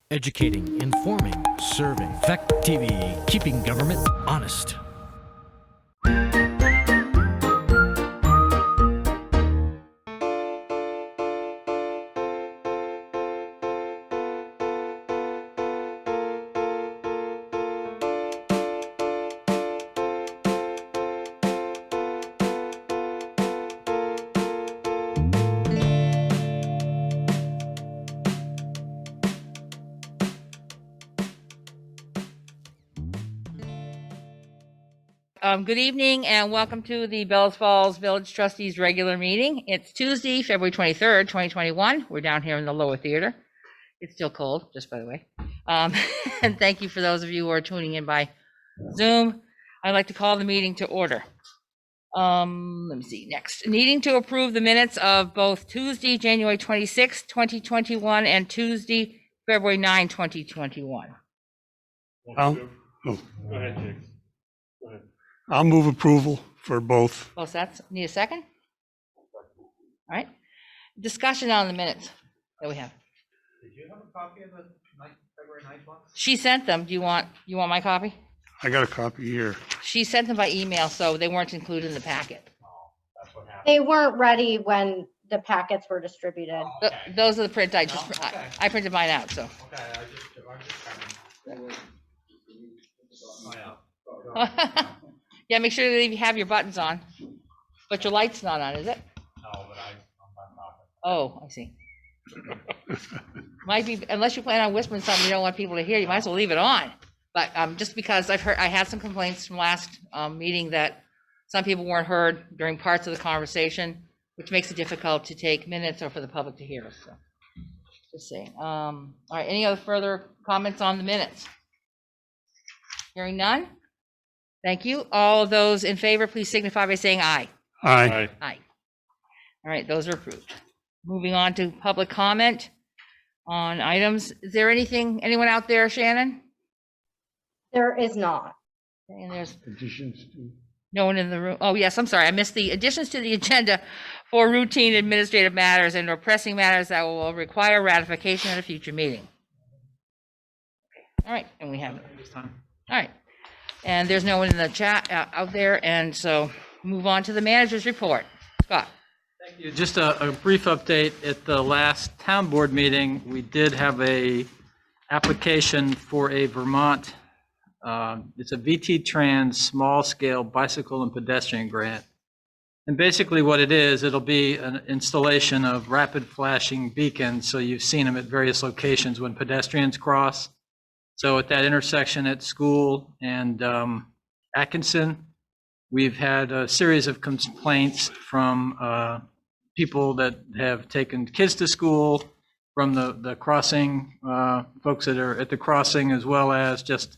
Educating, informing, serving. Fact TV, keeping government honest. Good evening and welcome to the Bellows Falls Village Trustees regular meeting. It's Tuesday, February 23rd, 2021. We're down here in the lower theater. It's still cold, just by the way. And thank you for those of you who are tuning in by Zoom. I'd like to call the meeting to order. Let me see, next. Needing to approve the minutes of both Tuesday, January 26th, 2021 and Tuesday, February 9, 2021. Go ahead, Jake. Go ahead. I'll move approval for both. Both sets. Need a second? All right. Discussion on the minutes that we have. Did you have a copy of the February 9th one? She sent them. Do you want my copy? I got a copy here. She sent them by email, so they weren't included in the packet. Oh, that's what happened. They weren't ready when the packets were distributed. Oh, okay. Those are the print I just, No, okay. I printed mine out, so. Okay, I'm just Oh, yeah. Yeah, make sure that you have your buttons on, but your light's not on, is it? No, but I'm not talking. Oh, I see. Might be, unless you plan on whispering something you don't want people to hear, you might as well leave it on. But just because I had some complaints from last meeting that some people weren't heard during parts of the conversation, which makes it difficult to take minutes or for the public to hear us. So, just saying. All right, any other further comments on the minutes? Hearing none? Thank you. All those in favor, please signify by saying aye. Aye. Aye. All right, those are approved. Moving on to public comment on items. Is there anyone out there, Shannon? There is not. Okay, and there's Additions to. no one in the room. Oh, yes, I'm sorry. I missed the additions to the agenda for routine administrative matters and or pressing matters that will require ratification at a future meeting. All right, and we have it this time. All right. And there's no one in the chat out there, and so move on to the manager's report. Scott. Thank you. Just a brief update. At the last town board meeting, we did have a application for a Vermont, it's a VT Trans small scale bicycle and pedestrian grant. And basically what it is, it'll be an installation of rapid flashing beacons. So you've seen them at various locations when pedestrians cross. So at that intersection at School and Atkinson, we've had a series of complaints from people that have taken kids to school, from the crossing, folks that are at the crossing, as well as just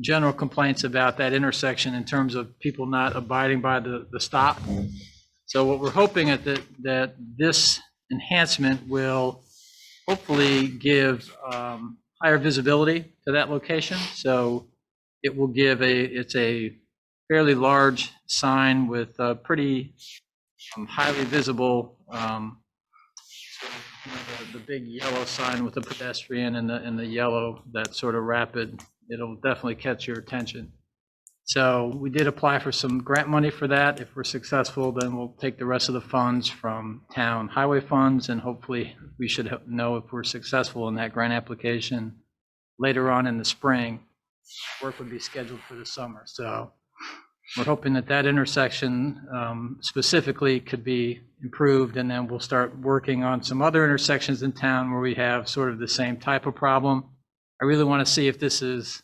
general complaints about that intersection in terms of people not abiding by the stop. So what we're hoping that this enhancement will hopefully give higher visibility to that location. So it will give it's a fairly large sign with a pretty highly visible, the big yellow sign with the pedestrian and the yellow, that sort of rapid, it'll definitely catch your attention. So we did apply for some grant money for that. If we're successful, then we'll take the rest of the funds from town highway funds, and hopefully we should know if we're successful in that grant application later on in the spring. Work would be scheduled for the summer. So we're hoping that intersection specifically could be improved, and then we'll start working on some other intersections in town where we have sort of the same type of problem. I really want to see if this is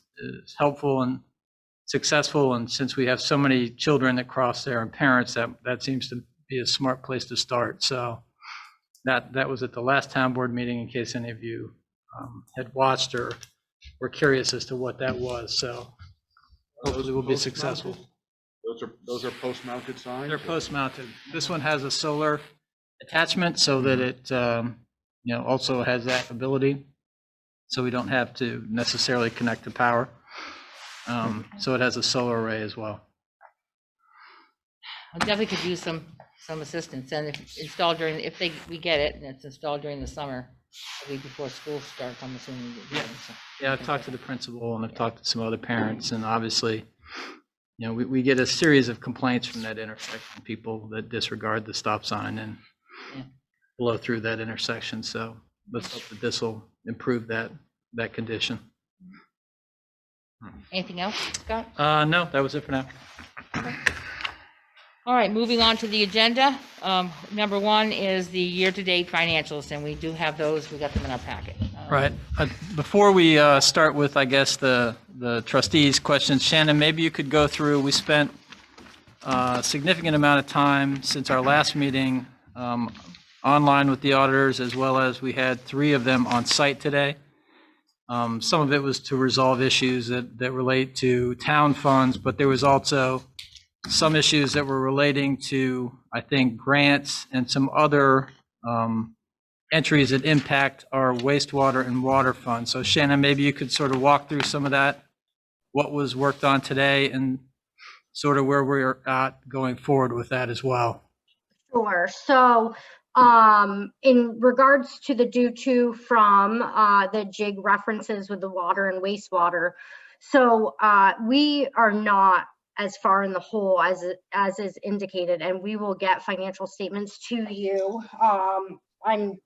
helpful and successful, and since we have so many children that cross there and parents, that seems to be a smart place to start. So that was at the last town board meeting, in case any of you had watched or were curious as to what that was. So hopefully we'll be successful. Those are post-mounted signs? They're post-mounted. This one has a solar attachment so that it also has that ability, so we don't have to necessarily connect to power. So it has a solar array as well. I definitely could use some assistance, and if installed during, we get it and it's installed during the summer, a week before school starts, I'm assuming. So. Yeah, I've talked to the principal and I've talked to some other parents, and obviously, we get a series of complaints from that intersection, people that disregard the stop sign and Yeah. blow through that intersection. So let's hope that this will improve that condition. Anything else, Scott? No, that was it for now. All right, moving on to the agenda. Number one is the year-to-date financials, and we do have those. We got them in our packet. Right. Before we start with, I guess, the trustees' questions, Shannon, maybe you could go through, we spent a significant amount of time since our last meeting online with the auditors, as well as we had 3 of them on site today. Some of it was to resolve issues that relate to town funds, but there was also some issues that were relating to, I think, grants and some other entries that impact our wastewater and water fund. So Shannon, maybe you could sort of walk through some of that, what was worked on today, and sort of where we're at going forward with that as well. Sure. So in regards to the due to from the JIG references with the water and wastewater, so we are not as far in the hole as is indicated, and we will get financial statements to you. I'm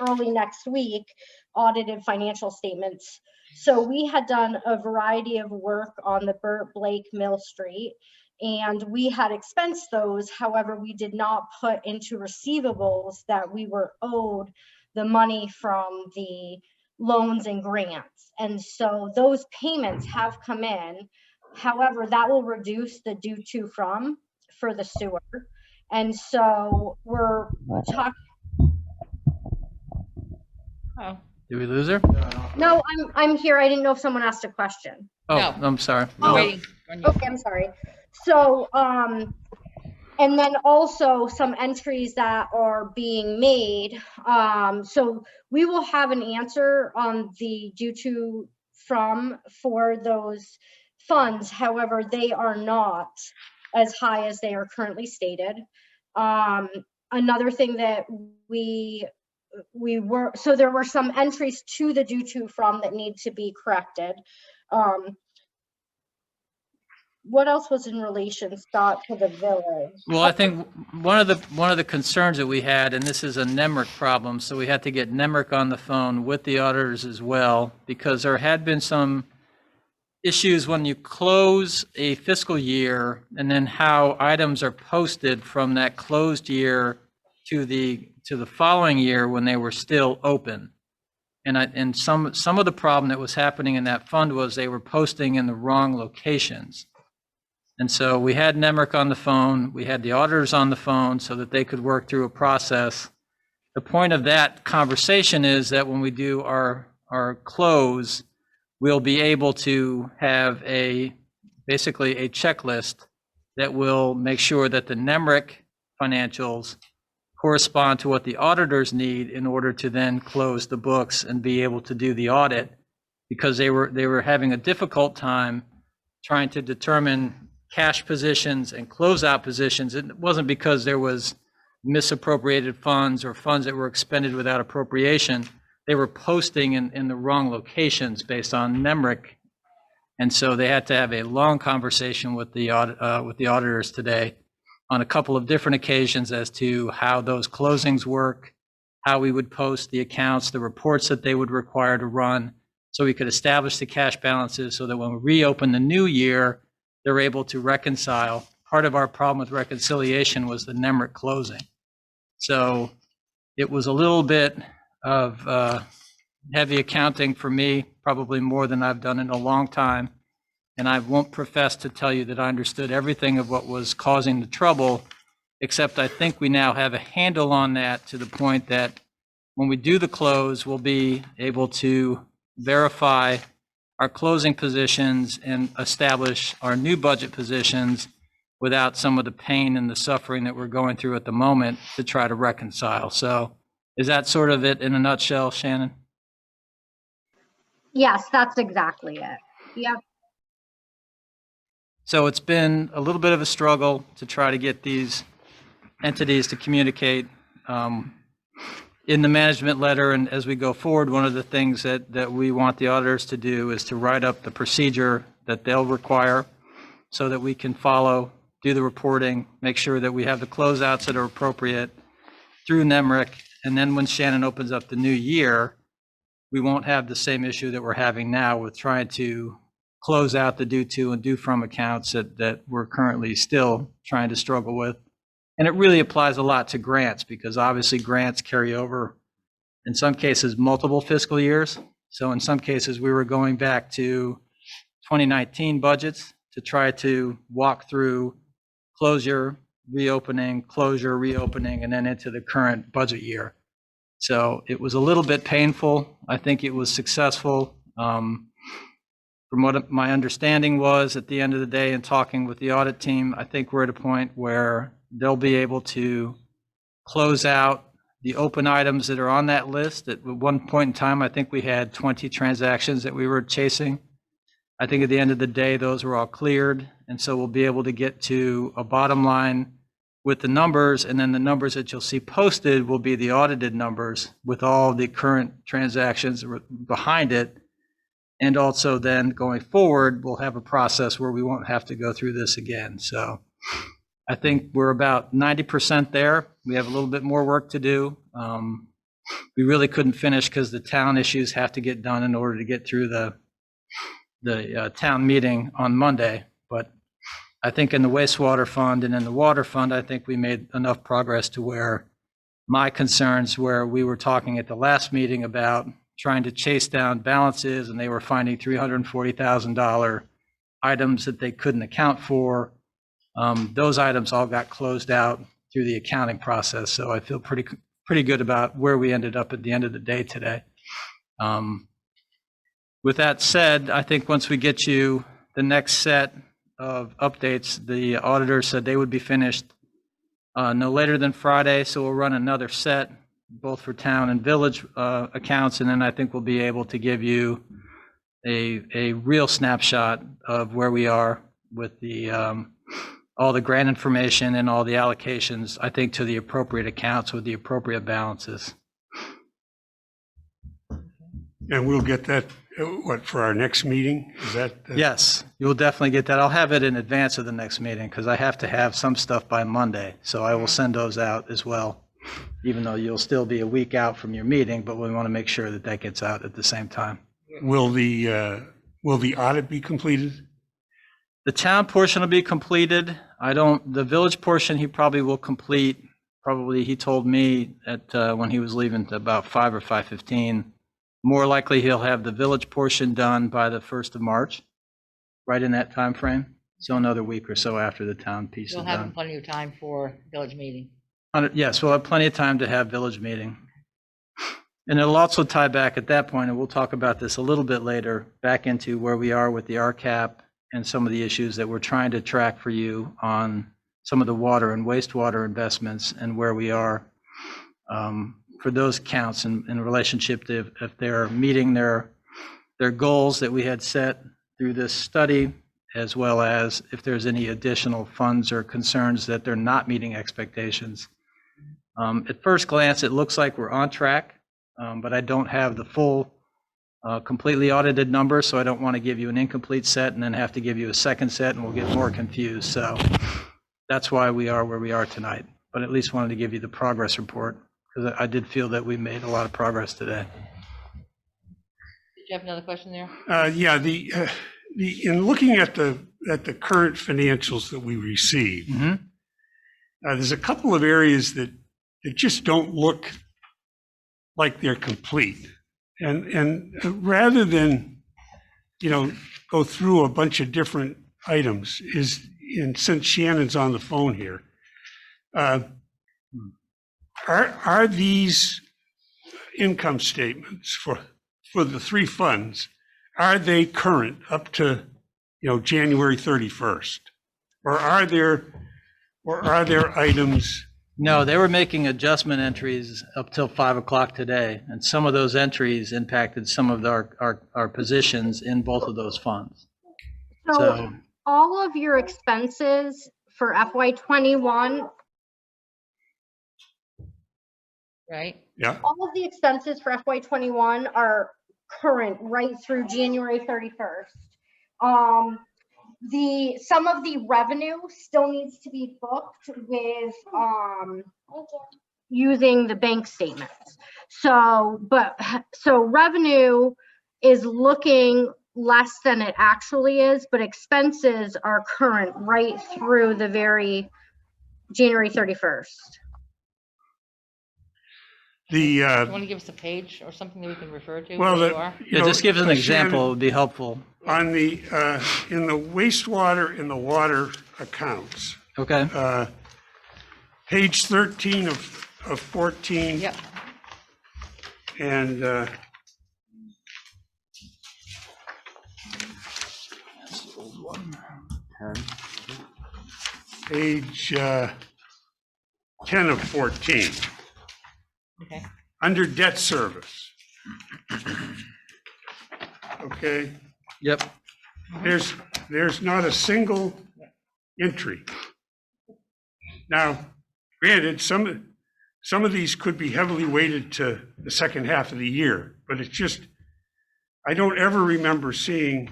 early next week, audited financial statements. So we had done a variety of work on the Burt Blake Mill Street, and we had expensed those. However, we did not put into receivables that we were owed the money from the loans and grants. And so those payments have come in. However, that will reduce the due to from for the sewer. And so we're talking. Oh, Did we lose her? No, I'm here. I didn't know if someone asked a question. Oh, No. I'm sorry. Oh. waiting on you. Okay, I'm sorry. So, and then also some entries that are being made. So we will have an answer on the due to from for those funds. However, they are not as high as they are currently stated. Another thing that so there were some entries to the due to from that need to be corrected. What else was in relation, Scott, to the village? Well, I think one of the concerns that we had, and this is a NEMRIC problem, so we had to get NEMRIC on the phone with the auditors as well, because there had been some issues when you close a fiscal year and then how items are posted from that closed year to the following year when they were still open. And some of the problem that was happening in that fund was they were posting in the wrong locations. And so we had NEMRIC on the phone, we had the auditors on the phone so that they could work through a process. The point of that conversation is that when we do our close, we'll be able to have basically a checklist that will make sure that the NEMRIC financials correspond to what the auditors need in order to then close the books and be able to do the audit, because they were having a difficult time trying to determine cash positions and closeout positions. It wasn't because there was misappropriated funds or funds that were expended without appropriation. They were posting in the wrong locations based on NEMRIC. And so they had to have a long conversation with the auditors today on a couple of different occasions as to how those closings work, how we would post the accounts, the reports that they would require to run, so we could establish the cash balances so that when we reopen the new year, they're able to reconcile. Part of our problem with reconciliation was the NEMRIC closing. So it was a little bit of heavy accounting for me, probably more than I've done in a long time. And I won't profess to tell you that I understood everything of what was causing the trouble, except I think we now have a handle on that to the point that when we do the close, we'll be able to verify our closing positions and establish our new budget positions without some of the pain and the suffering that we're going through at the moment to try to reconcile. So is that sort of it in a nutshell, Shannon? Yes, that's exactly it. Yep. So it's been a little bit of a struggle to try to get these entities to communicate. in the management letter, and as we go forward, one of the things that we want the auditors to do is to write up the procedure that they'll require so that we can follow, do the reporting, make sure that we have the closeouts that are appropriate through NEMRIC. And then when Shannon opens up the new year, we won't have the same issue that we're having now with trying to close out the due to and due from accounts that we're currently still trying to struggle with. And it really applies a lot to grants, because obviously grants carry over, in some cases, multiple fiscal years. So in some cases, we were going back to 2019 budgets to try to walk through closure, reopening, and then into the current budget year. So it was a little bit painful. I think it was successful. From what my understanding was, at the end of the day, in talking with the audit team, I think we're at a point where they'll be able to close out the open items that are on that list. At one point in time, I think we had 20 transactions that we were chasing. I think at the end of the day, those were all cleared. And so we'll be able to get to a bottom line with the numbers, and then the numbers that you'll see posted will be the audited numbers with all the current transactions behind it. And also then going forward, we'll have a process where we won't have to go through this again. So I think we're about 90% there. We have a little bit more work to do. We really couldn't finish because the town issues have to get done in order to get through the town meeting on Monday. But I think in the wastewater fund and in the water fund, I think we made enough progress to where my concerns, where we were talking at the last meeting about trying to chase down balances, and they were finding $340,000 items that they couldn't account for. Those items all got closed out through the accounting process. So I feel pretty good about where we ended up at the end of the day today. With that said, I think once we get you the next set of updates, the auditor said they would be finished no later than Friday. So we'll run another set, both for town and village accounts. And then I think we'll be able to give you a real snapshot of where we are with the all the grant information and all the allocations, I think, to the appropriate accounts with the appropriate balances. And we'll get that, what, for our next meeting? Is that? Yes, you'll definitely get that. I'll have it in advance of the next meeting because I have to have some stuff by Monday. So I will send those out as well, even though you'll still be a week out from your meeting, but we want to make sure that that gets out at the same time. Will the audit be completed? The town portion will be completed. The village portion, he probably will complete. Probably, he told me at when he was leaving at about 5 or 5:15. More likely, he'll have the village portion done by the 1st of March, right in that time frame. So another week or so after the town piece You'll is have done. plenty of time for village meeting. Yes, we'll have plenty of time to have village meeting. And it'll also tie back at that point, and we'll talk about this a little bit later, back into where we are with the RCAP and some of the issues that we're trying to track for you on some of the water and wastewater investments and where we are for those counts in relationship to if they're meeting their goals that we had set through this study, as well as if there's any additional funds or concerns that they're not meeting expectations. At first glance, it looks like we're on track, but I don't have the full completely audited numbers, so I don't want to give you an incomplete set and then have to give you a second set and we'll get more confused. So that's why we are where we are tonight, but at least wanted to give you the progress report because I did feel that we made a lot of progress today. Did you have another question there? Yeah, in looking at the current financials that we received, there's a couple of areas that just don't look like they're complete. And rather than, go through a bunch of different items, and since Shannon's on the phone here, are these income statements for the three funds, are they current up to, January 31st? Or are there items? No, they were making adjustment entries up till 5 o'clock today, and some of those entries impacted some of our positions in both of those funds. So all of your expenses for FY21, Right? Yeah, All of the expenses for FY '21 are current right through January 31st. Some of the revenue still needs to be booked with, using the bank statements. So revenue is looking less than it actually is, but expenses are current right through the very January 31st. the, You want to give us a page or something that we can refer to well, where you are? you Yeah, know, just give us an Shannon, example, it would be helpful. On the, in the wastewater and the water accounts, Okay, page 13 of 14. Yep. And page 10 of 14, Okay. under debt service. Okay, yep, there's not a single entry. Now, granted, some of these could be heavily weighted to the second half of the year, but it's just, I don't ever remember seeing,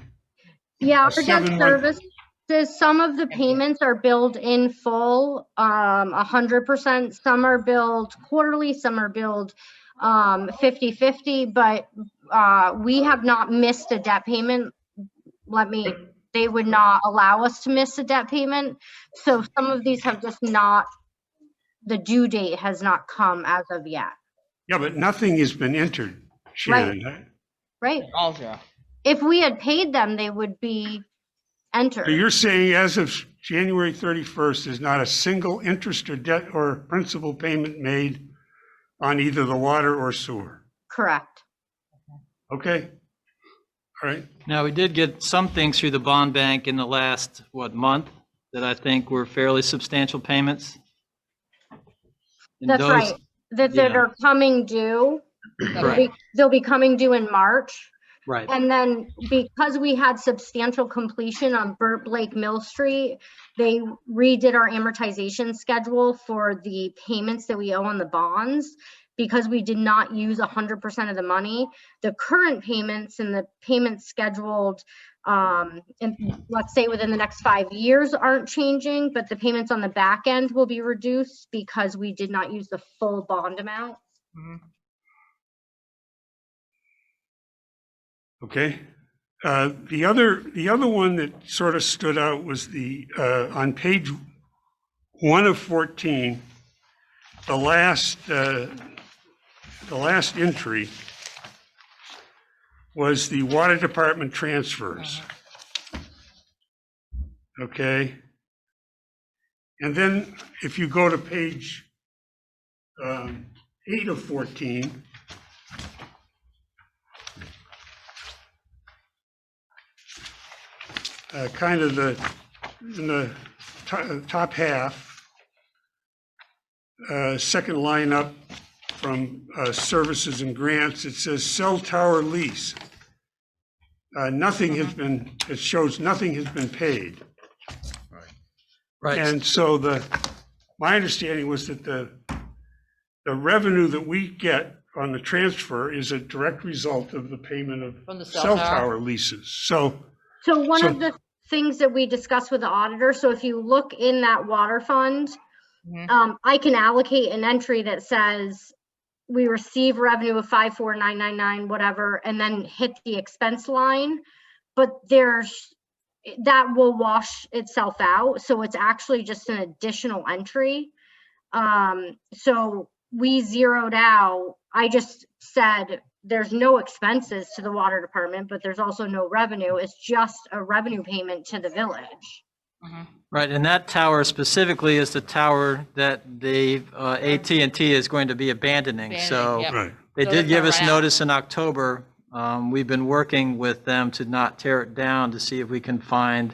Yeah, A our debt 7-month services, some of the payments are billed in full, 100%. Some are billed quarterly, some are billed 50/50, but we have not missed a debt payment. They would not allow us to miss a debt payment. So some of these have just not, the due date has not come as of yet, yeah, but nothing has been entered, Shannon. right? All zero. If we had paid them, they would be So entered. you're saying as of January 31st, there's not a single interest or debt or principal payment made on either the water or sewer? Correct. Okay, all right. now we did get some things through the bond bank in the last, month, that I think were fairly substantial payments. And That's those- right. That yeah. are coming due. Right. They'll be coming due in March. Right, And then because we had substantial completion on Burt Blake Mill Street, they redid our amortization schedule for the payments that we owe on the bonds. Because we did not use 100% of the money, the current payments and the payments scheduled, and let's say within the next 5 years aren't changing, but the payments on the back end will be reduced because we did not use the full bond amount. Okay. The other one that sort of stood out was on page 1 of 14, the last entry was the water department transfers. Okay. And then if you go to page 8 of 14, kind of in the top half, second line up from services and grants, it says cell tower lease. Nothing has been, it shows nothing has been paid. right. And so my understanding was that the revenue that we get on the transfer is a direct result of the payment From the of cell cell tower? tower leases. So So one So- of the things that we discussed with the auditor, so if you look in that water fund, I can allocate an entry that says we receive revenue of 54999, whatever, and then hit the expense line. But that will wash itself out. So it's actually just an additional entry. So we zeroed out, I just said, there's no expenses to the water department, but there's also no revenue. It's just a revenue payment to the village. Right, and that tower specifically is the tower that the AT&T is going to be abandoning. So Abandoning, right. they So did it's give not us run out. notice in October. We've been working with them to not tear it down, to see if we can find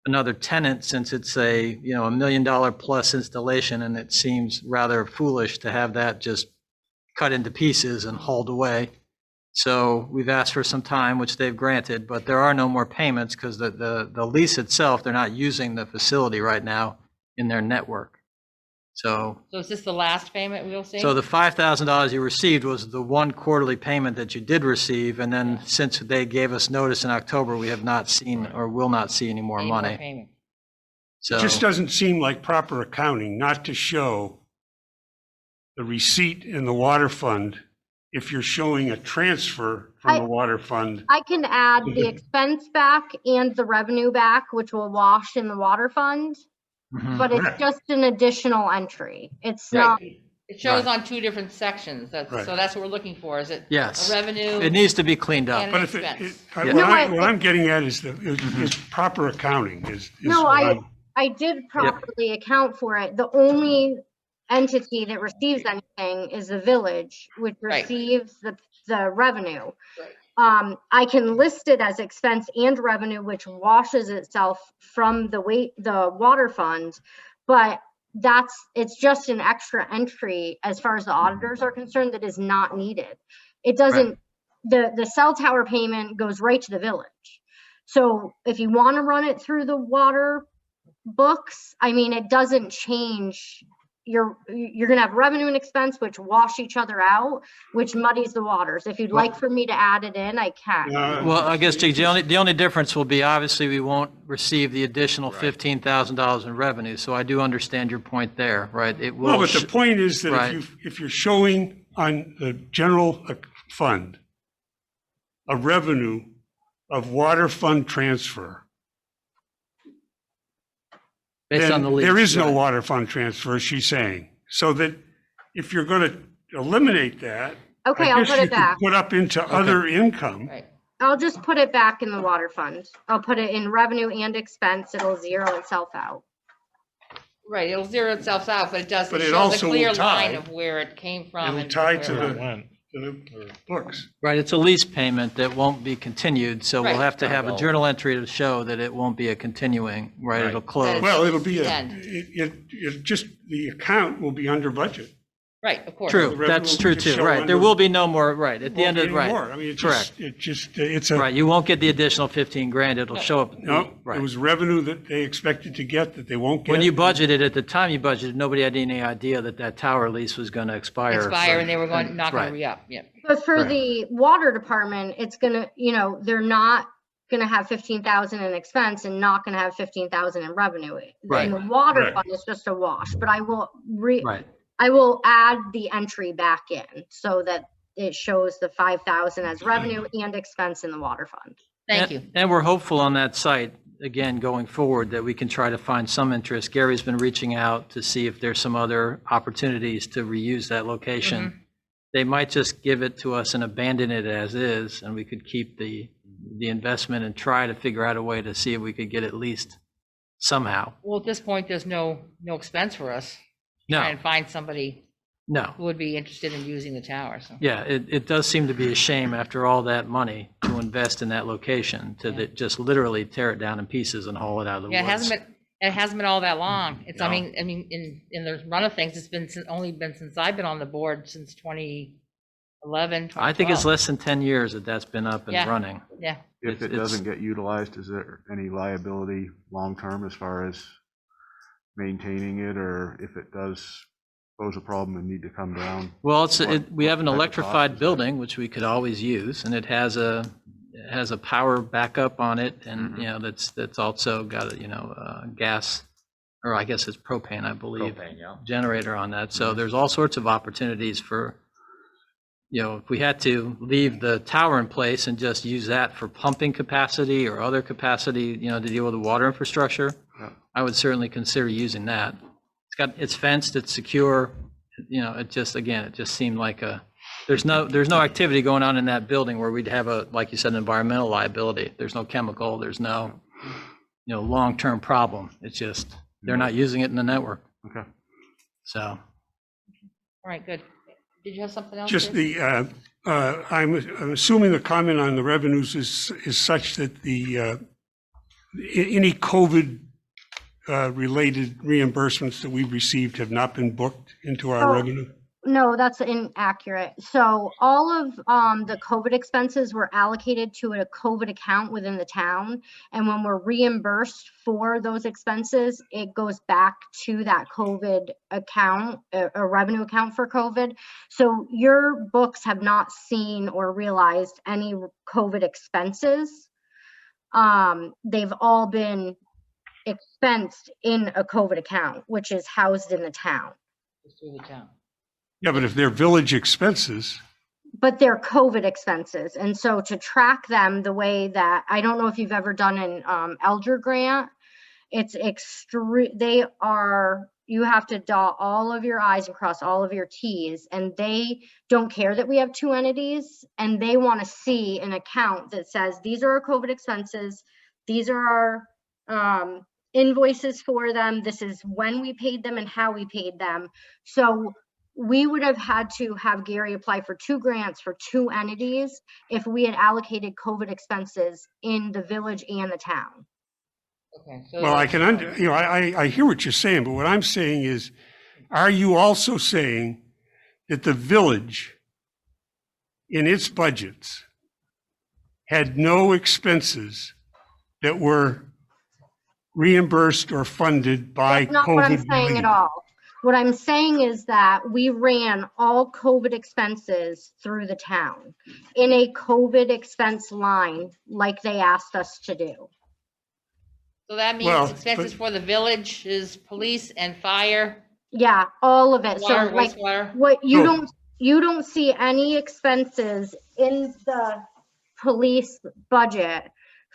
another tenant, since it's a, $1 million plus installation, and it seems rather foolish to have that just cut into pieces and hauled away. So we've asked for some time, which they've granted, but there are no more payments because the lease itself, they're not using the facility right now in their network. So, So is this the last payment we'll see? so the $5,000 you received was the one quarterly payment that you did receive, and then since they gave us notice in October, we have not seen or will not see any more Any more money. payment? So, It just doesn't seem like proper accounting not to show the receipt in the water fund if you're showing a transfer from the water fund. I can add the expense back and the revenue back, which will wash in the water fund, mhm. but it's Correct. just an additional entry. It's Right. not, It shows Right. on two different sections. That's, Right. so that's what we're looking for. Is it Yes. a revenue? It needs to be cleaned up. And- But if expense. what Yeah. No, I'm getting at is is proper accounting is No, what I'm- I did properly account for it. The only entity that receives anything is the village, which Right. receives the revenue. Right. I can list it as expense and revenue, which washes itself from the water fund, but it's just an extra entry as far as the auditors are concerned that is not needed. It doesn't, the cell tower payment goes right to the village. So if you want to run it through the water books, I mean, it doesn't change. You're gonna have revenue and expense, which wash each other out, which muddies the waters. If you'd like for me to add it in, I can. Well, I guess, Jake, the only difference will be, obviously, we won't receive the additional $15,000 in revenue, so I do understand your point there, right? It will. Well, but the point is that Right. if you're showing on the general fund a revenue of water fund transfer, Based on then the lease. there is no right. water fund transfer, she's saying. So that if you're going to eliminate that, Okay, I I'll guess put you it could back. put up into other income. Right. I'll just put it back in the water fund. I'll put it in revenue and expense. It'll zero itself out. Right, it'll zero itself out, but it does, But it it shows a also clear will tie. line of where it came from. It'll and tie where to it the, went. to the books. Right, it's a lease payment that won't be continued, so we'll Right. have to have a journal entry to show that it won't be a continuing, right? It'll close. Well, it'll be End. it just, the account will be under budget. Right, of course. The True, revenue that's will true just too, show right. There under- will be no more, right, at the Won't end be of, any right. more. I mean, Correct. it's a, Right, you won't get the additional 15 grand, it'll show up. no, it Right. was revenue that they expected to get that they won't get. When you budgeted, at the time you budgeted, nobody had any idea that that tower lease was going to expire. Expire and they were going, And- not gonna right. re-up, yeah. But for Right. the water department, it's gonna, they're not gonna have 15,000 in expense and not gonna have 15,000 in revenue. Right. In the water Right. fund, it's just a wash, but I will Right, I will add the entry back in so that it shows the 5,000 as revenue and expense in the water fund. Thank And- you. And we're hopeful on that site, again, going forward, that we can try to find some interest. Gary's been reaching out to see if there's some other opportunities to reuse that location. They might just give it to us and abandon it as is, and we could keep the investment and try to figure out a way to see if we could get at least somehow. Well, at this point, there's no expense for us. Try No, and find somebody no. who would be interested in using the tower, so. Yeah, it does seem to be a shame after all that money to invest in that location to Yeah. just literally tear it down in pieces and haul it out of the Yeah, woods. it hasn't been all that long. It's, I No. mean, in the run of things, it's been, only been since I've been on the board since 2011, I think it's 2012. less than 10 years that that's been up and Yeah. running. Yeah, If it It's- doesn't get utilized, is there any liability long-term as far as maintaining it, or if it does pose a problem and need to come down? Well, we what have an type of cost electrified is that? building, which we could always use, and it has a power backup on it, and, that's also got a gas, or I guess it's propane, I believe, generator on that. So there's all sorts of opportunities for, if we had to leave the tower in place and just use that for pumping capacity or other capacity, to deal with the water infrastructure, Yeah. I would certainly consider using that. It's fenced, it's secure, it just seemed like there's no activity going on in that building where we'd have like you said, an environmental liability. There's no chemical, there's no, long-term problem. It's just, they're not using it in the network. Okay. So, all right, good. Did you have something else? Just Chris? I'm assuming the comment on the revenues is such that any COVID related reimbursements that we've received have not been booked into our Oh. revenue? No, that's inaccurate. So all of the COVID expenses were allocated to a COVID account within the town. And when we're reimbursed for those expenses, it goes back to that COVID account, a revenue account for COVID. So your books have not seen or realized any COVID expenses. They've all been expensed in a COVID account, which is housed in the town. Just through the town. Yeah, but if they're village expenses, But they're COVID expenses. And so to track them the way that, I don't know if you've ever done an Elder grant, it's they are, you have to dot all of your I's and cross all of your T's, and they don't care that we have two entities, and they want to see an account that says, these are our COVID expenses, these are our invoices for them, this is when we paid them and how we paid them. So we would have had to have Gary apply for 2 grants for 2 entities if we had allocated COVID expenses in the village and the town. Okay. So well, I can, I hear what you're saying, but what I'm saying is, are you also saying that the village in its budgets had no expenses that were reimbursed or funded by That's not what I'm COVID saying relief? at all. What I'm saying is that we ran all COVID expenses through the town in a COVID expense line like they asked us to do. So that means Well, expenses but- for the village is police and fire, Yeah, all of it. So water, like wastewater. what So- you don't see any expenses in the police budget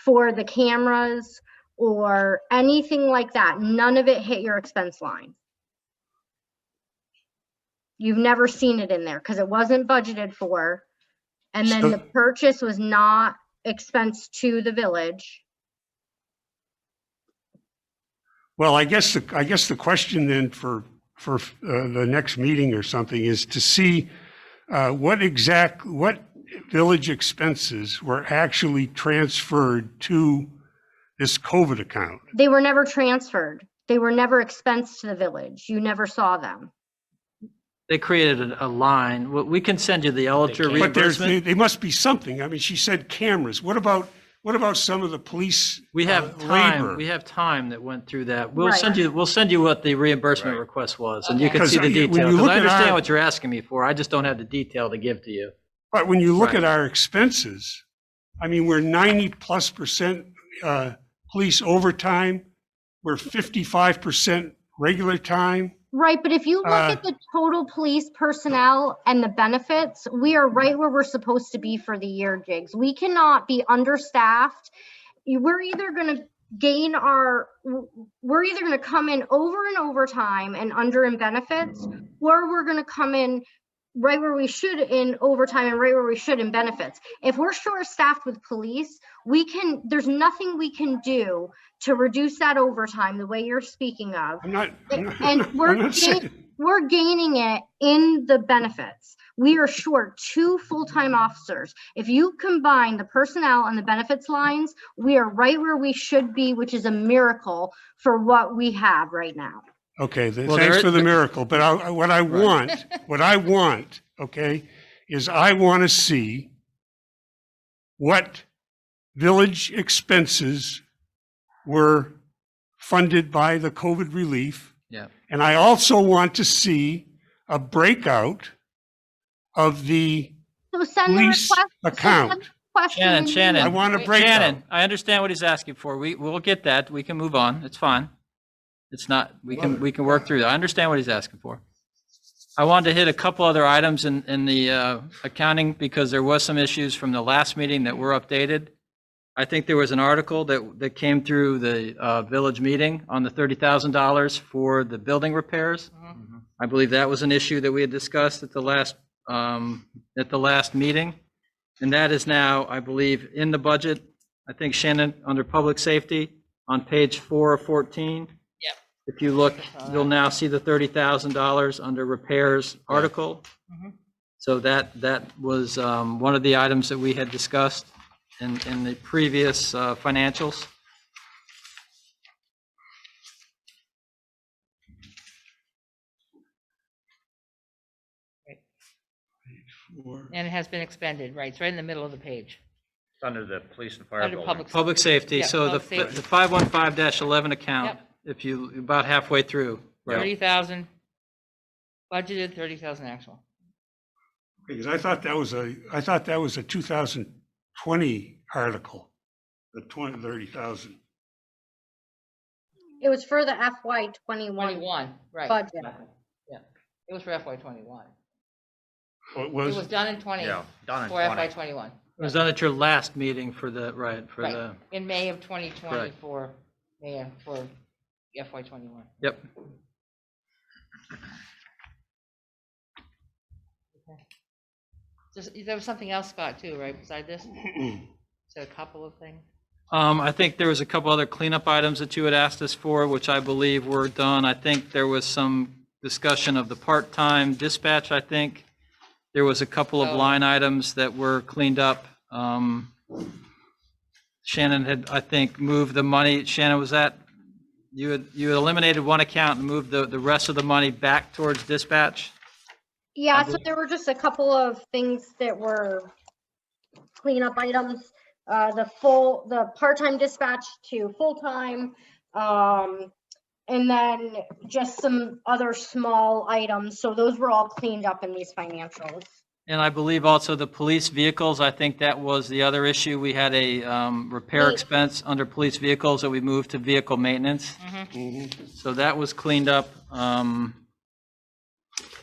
for the cameras or anything like that. None of it hit your expense line. You've never seen it in there because it wasn't budgeted for. And then So- the purchase was not expensed to the village. Well, I guess the question then for the next meeting or something is to see what village expenses were actually transferred to this COVID account. They were never transferred. They were never expensed to the village. You never saw them. They created a line. We can send you the eligible But reimbursement. they must be something. I mean, she said cameras. What about some of the police We have time, labor? we have time that went through that. We'll Right. send you what the reimbursement Right. request was, and you Okay. can see the Because, when detail. you Because look I at understand our- what you're asking me for. I just don't have the detail to give to you. But when you look Right. at our expenses, I mean, we're 90+% police overtime. We're 55% regular time. Right, but if you look at the total police personnel and the benefits, we are right where we're supposed to be for the year, Jigs. We cannot be understaffed. We're either gonna we're either gonna come in over and overtime and under in benefits, or we're gonna come in right where we should in overtime and right where we should in benefits. If we're short-staffed with police, there's nothing we can do to reduce that overtime the way you're speaking of. I'm not And I'm not saying. we're gaining it in the benefits. We are short 2 full-time officers. If you combine the personnel and the benefits lines, we are right where we should be, which is a miracle for what we have right now. Okay, Well, thanks there- for the miracle, but what I want, okay, is I want to see what village expenses were funded by the COVID relief. Yeah. And I also want to see a breakout of the So send the police request. account. Shannon, I want a Wait, breakout. Shannon, I understand what he's asking for. We'll get that. We can move on. It's fine. It's not, we can work through that. I understand what he's asking for. I wanted to hit a couple other items in the accounting because there was some issues from the last meeting that were updated. I think there was an article that came through the village meeting on the $30,000 for the building repairs. I believe that was an issue that we had discussed at the last meeting. And that is now, I believe, in the budget. I think Shannon, under public safety, on page 4 of 14. Yep. If you look, you'll now see the $30,000 under repairs article. Mhm. So that was one of the items that we had discussed in the previous financials. And it has been expended, right? It's right in the middle of the page. It's under the police and fire Under building. Public safety, Yeah, so the public safety. 515-11 account, Yep. if you, about halfway through. Right. 30,000 budgeted, 30,000 actual. Because I thought that was a 2020 article, the 30,000. It was for the FY 21 21, right. budget. Exactly. Yeah, it was for FY 21. Well, It was done in 20 Yeah, done in for FY 20. 21. It was done at your last meeting for the, right, for Right. the, In May of 2020 Right. for FY 21. yep. There was something else, Scott, too, right, beside this? So a couple of things. I think there was a couple other cleanup items that you had asked us for, which I believe were done. I think there was some discussion of the part-time dispatch, I think. There was a couple of Oh. line items that were cleaned up. Shannon had, I think, moved the money. Shannon, was that, you had eliminated one account and moved the rest of the money back towards dispatch? Yeah, so there were just a couple of things that were cleanup items. The part-time dispatch to full-time, and then just some other small items. So those were all cleaned up in these financials. And I believe also the police vehicles, I think that was the other issue. We had a repair Right. expense under police vehicles that we moved to vehicle maintenance. So that was cleaned up.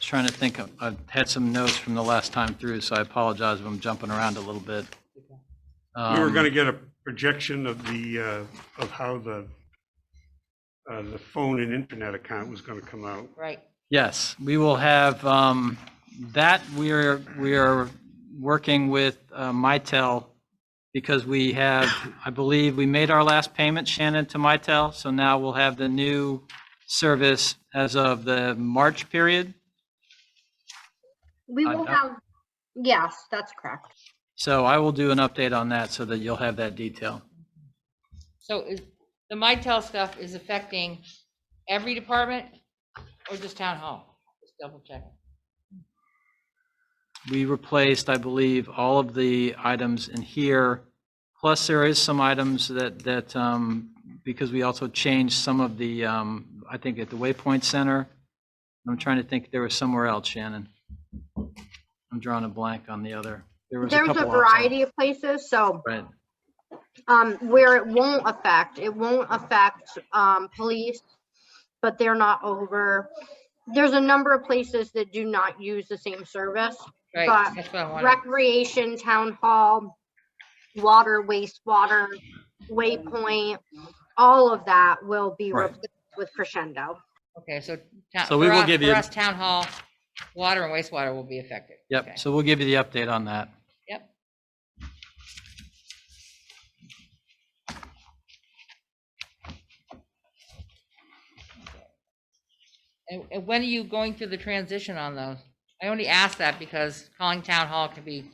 Trying to think, I had some notes from the last time through, so I apologize if I'm jumping around a little bit. We were gonna get a projection of of how the phone and internet account was gonna come out. Right. Yes, we will have, that we are working with Mitel because we have, I believe, we made our last payment, Shannon, to Mitel, so now we'll have the new service as of the March period. We will have, yes, that's correct. So I will do an update on that so that you'll have that detail. So is the Mitel stuff is affecting every department or just town hall? Just double checking. We replaced, I believe, all of the items in here. Plus there is some items that because we also changed some of the, I think at the Waypoint Center. I'm trying to think, there was somewhere else, Shannon. I'm drawing a blank on the other. There's a couple also. variety of places, so Right. where it won't affect police, but they're not over. There's a number of places that do not use the same service. Right, But that's what I wanted. recreation, town hall, water, wastewater, Waypoint, all of that will be Right. replaced with Crescendo. Okay, so So we will give you- for us, town hall, water and wastewater will be affected. Okay. Yep, so we'll give you the update on that. Yep. And when are you going through the transition on those? I only ask that because calling town hall can be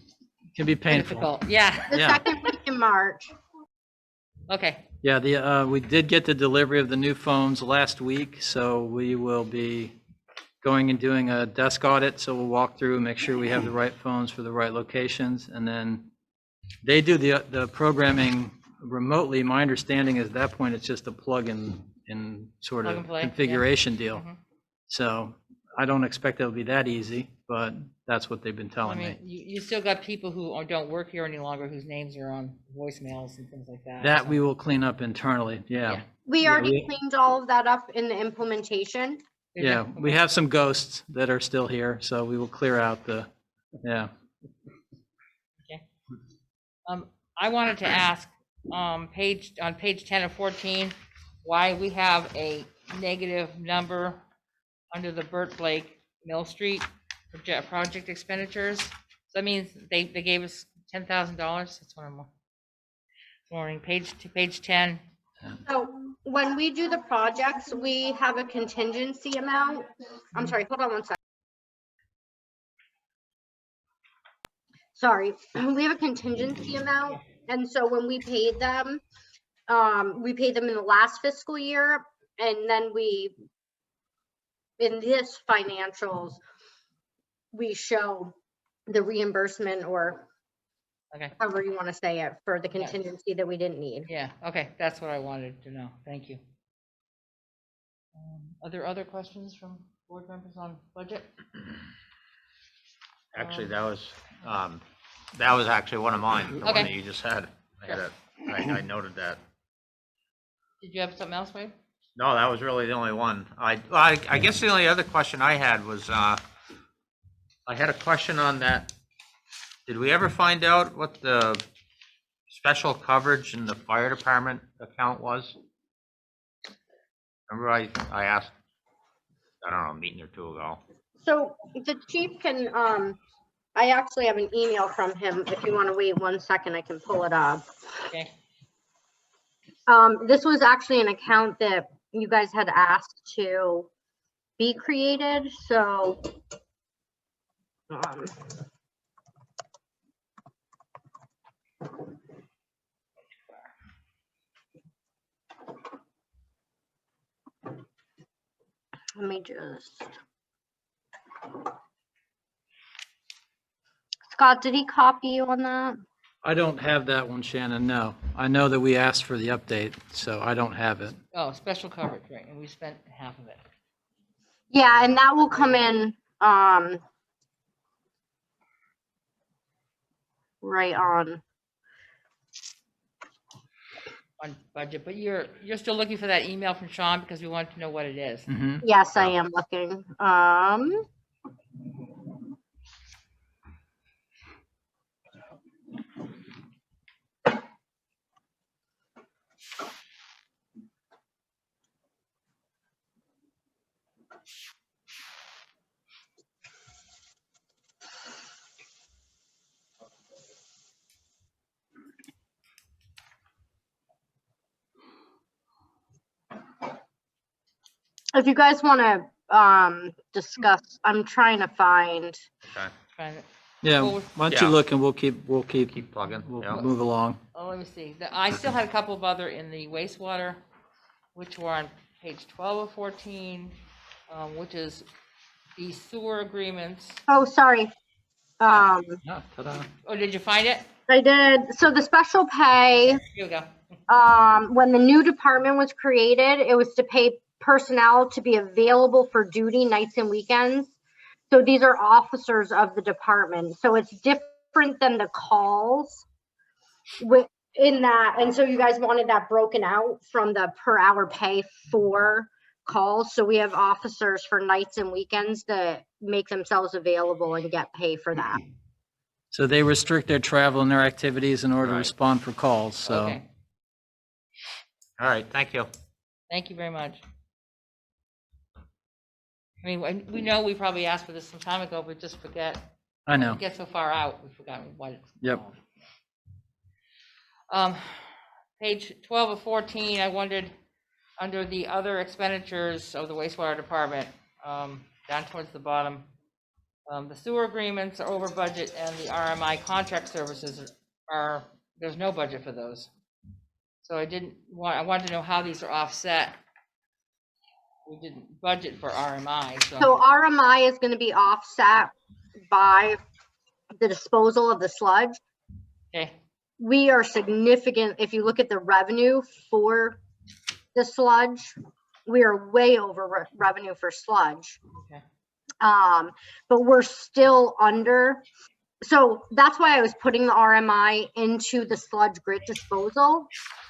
Can be painful. difficult. Yeah, The Yeah. second week in March. okay, Yeah, we did get the delivery of the new phones last week, so we will be going and doing a desk audit. So we'll walk through and make sure we have the right phones for the right locations. And then they do the programming remotely. My understanding is at that point, it's just a plug in sort Plug of and play, yeah. configuration deal. Mhm. So I don't expect it'll be that easy, but that's what they've been I telling mean, me. you still got people who don't work here any longer whose names are on voicemails and things like that. That so- we will clean up internally, yeah. Yeah. We Yeah, already we- cleaned all of that up in the implementation. Did you? Yeah, we have some ghosts that are still here, so we will clear out yeah. I wanted to ask, on page 10 of 14, why we have a negative number under the Burt Blake Mill Street project expenditures. So that means they gave us $10,000. That's what I'm wondering. Page 10. So when we do the projects, we have a contingency amount. I'm sorry, hold on one second. Sorry, we have a contingency amount. And so when we paid them in the last fiscal year. And then in this financials, we show the reimbursement or Okay, however you want to say it for the contingency that we didn't need. yeah, okay, that's what I wanted to know. Thank you. Are there other questions from board members on budget? Actually, that was actually one of mine, the one Okay. that you just had. I noted that. Did you have something else, Wade? No, that was really the only one. I guess the only other question I had was, I had a question on that. Did we ever find out what the special coverage in the fire department account was? Remember I asked, I don't know, a meeting or two ago. So the chief can, I actually have an email from him. If you want to wait 1 second, I can pull it up. Okay, This was actually an account that you guys had asked to be created, so. Let me just. Scott, did he copy you on that? I don't have that one, Shannon, no. I know that we asked for the update, so I don't have it. oh, special coverage, right, and we spent half of it. Yeah, and that will come in, right on. On budget, but you're still looking for that email from Sean because we want to know what it is. Mhm. Yes, I am looking. If you guys want to discuss, I'm trying to find. Okay, Find it. Yeah, Well, why don't you Yeah. look and we'll keep keep plugging. we'll Yeah. move along. Oh, let me see. I still had a couple of other in the wastewater, which were on page 12 of 14, which is the sewer agreements. Oh, sorry. Yeah, ta-da. Oh, did you find it? I did. So the special pay, Here we go. when the new department was created, it was to pay personnel to be available for duty nights and weekends. So these are officers of the department. So it's different than the calls in that. And so you guys wanted that broken out from the per hour pay for calls. So we have officers for nights and weekends that make themselves available and get pay for that. So they restrict their travel and their activities in order to Right. respond for calls, so. Okay, All right, thank you. thank you very much. I mean, we know we probably asked for this some time ago, but just forget. I know. We get so far out, we've forgotten what it's. Yep. called. Page 12 of 14, I wondered, under the other expenditures of the wastewater department, down towards the bottom, the sewer agreements are over budget and the RMI contract services are, there's no budget for those. So I wanted to know how these are offset. We didn't budget for RMI, So RMI is going to be offset by the disposal of the sludge. okay, We are significant, if you look at the revenue for the sludge, we are way over revenue for sludge. okay, But we're still under. So that's why I was putting the RMI into the sludge grit disposal.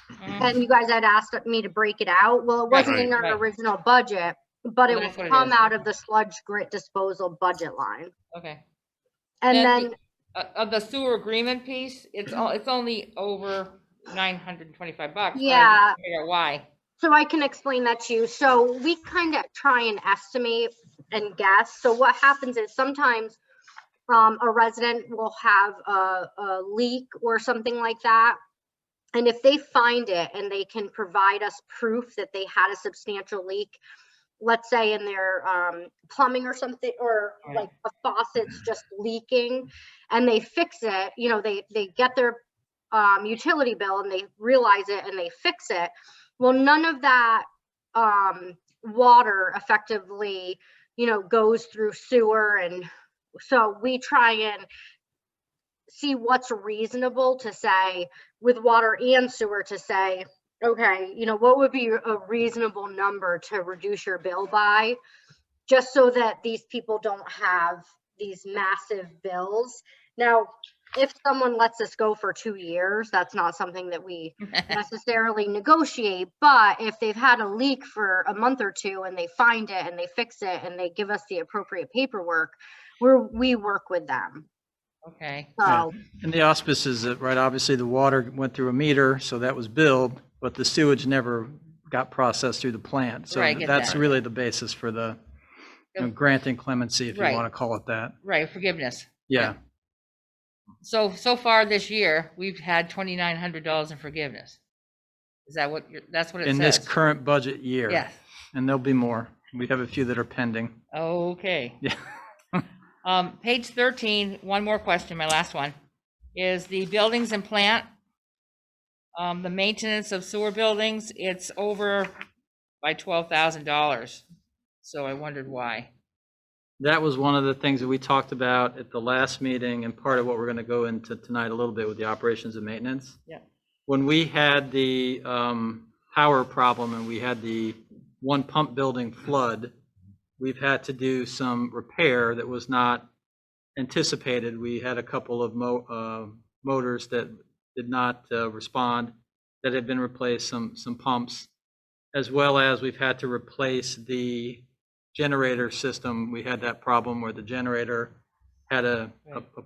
Mhm. And you guys had asked me to break it out. Well, it wasn't in our Right. original budget, but it Well, will that's what it come is. out of the sludge grit disposal budget line. okay. And Then then, Of the sewer agreement piece, it's only over $925. But I Yeah. didn't figure out why. so I can explain that to you. So we kind of try and estimate and guess. So what happens is sometimes a resident will have a leak or something like that. And if they find it and they can provide us proof that they had a substantial leak, let's say in their plumbing or something, or Right. like a faucet's just leaking and they fix it, they get their utility bill and they realize it and they fix it. Well, none of that water effectively, goes through sewer. And so we try and see what's reasonable to say with water and sewer to say, okay, you know, what would be a reasonable number to reduce your bill by? Just so that these people don't have these massive bills. Now, if someone lets us go for 2 years, that's not something that we necessarily negotiate. But if they've had a leak for a month or two and they find it and they fix it and they give us the appropriate paperwork, we work with them. Okay, Yeah. So, And the auspices, that, right, obviously the water went through a meter, so that was billed, but the sewage never got processed through the plant. So Right, I get that's that. really the basis for the granting clemency, if you Right. want to call it that. right, forgiveness. Yeah. So far this year, we've had $2,900 in forgiveness. Is that what that's what it In says? this current budget year. Yes. And there'll be more. We have a few that are pending. Okay. Yeah. Page 13, one more question, my last one, is the buildings and plant. The maintenance of sewer buildings, it's over by $12,000. So I wondered why. That was one of the things that we talked about at the last meeting, and part of what we're going to go into tonight a little bit with the operations and maintenance. Yeah. When we had the power problem and we had the one pump building flood, we've had to do some repair that was not anticipated. We had a couple of motors that did not respond, that had been replaced, some pumps, as well as we've had to replace the generator system. We had that problem where the generator had a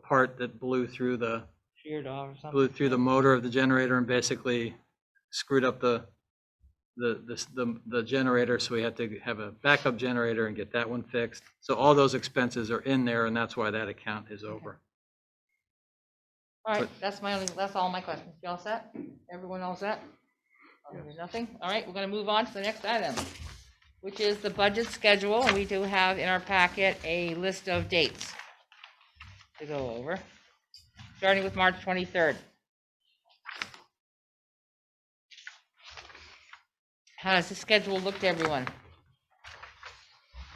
part that blew through the Sheared off or something? motor of the generator and basically screwed up the generator. So we had to have a backup generator and get that one fixed. So all those expenses are in there, and that's why that account is over. All right, that's all my questions. You all set? Everyone all set? There's nothing? All right, we're gonna move on to the next item, which is the budget schedule. And we do have in our packet a list of dates to go over, starting with March 23rd. How does the schedule look to everyone?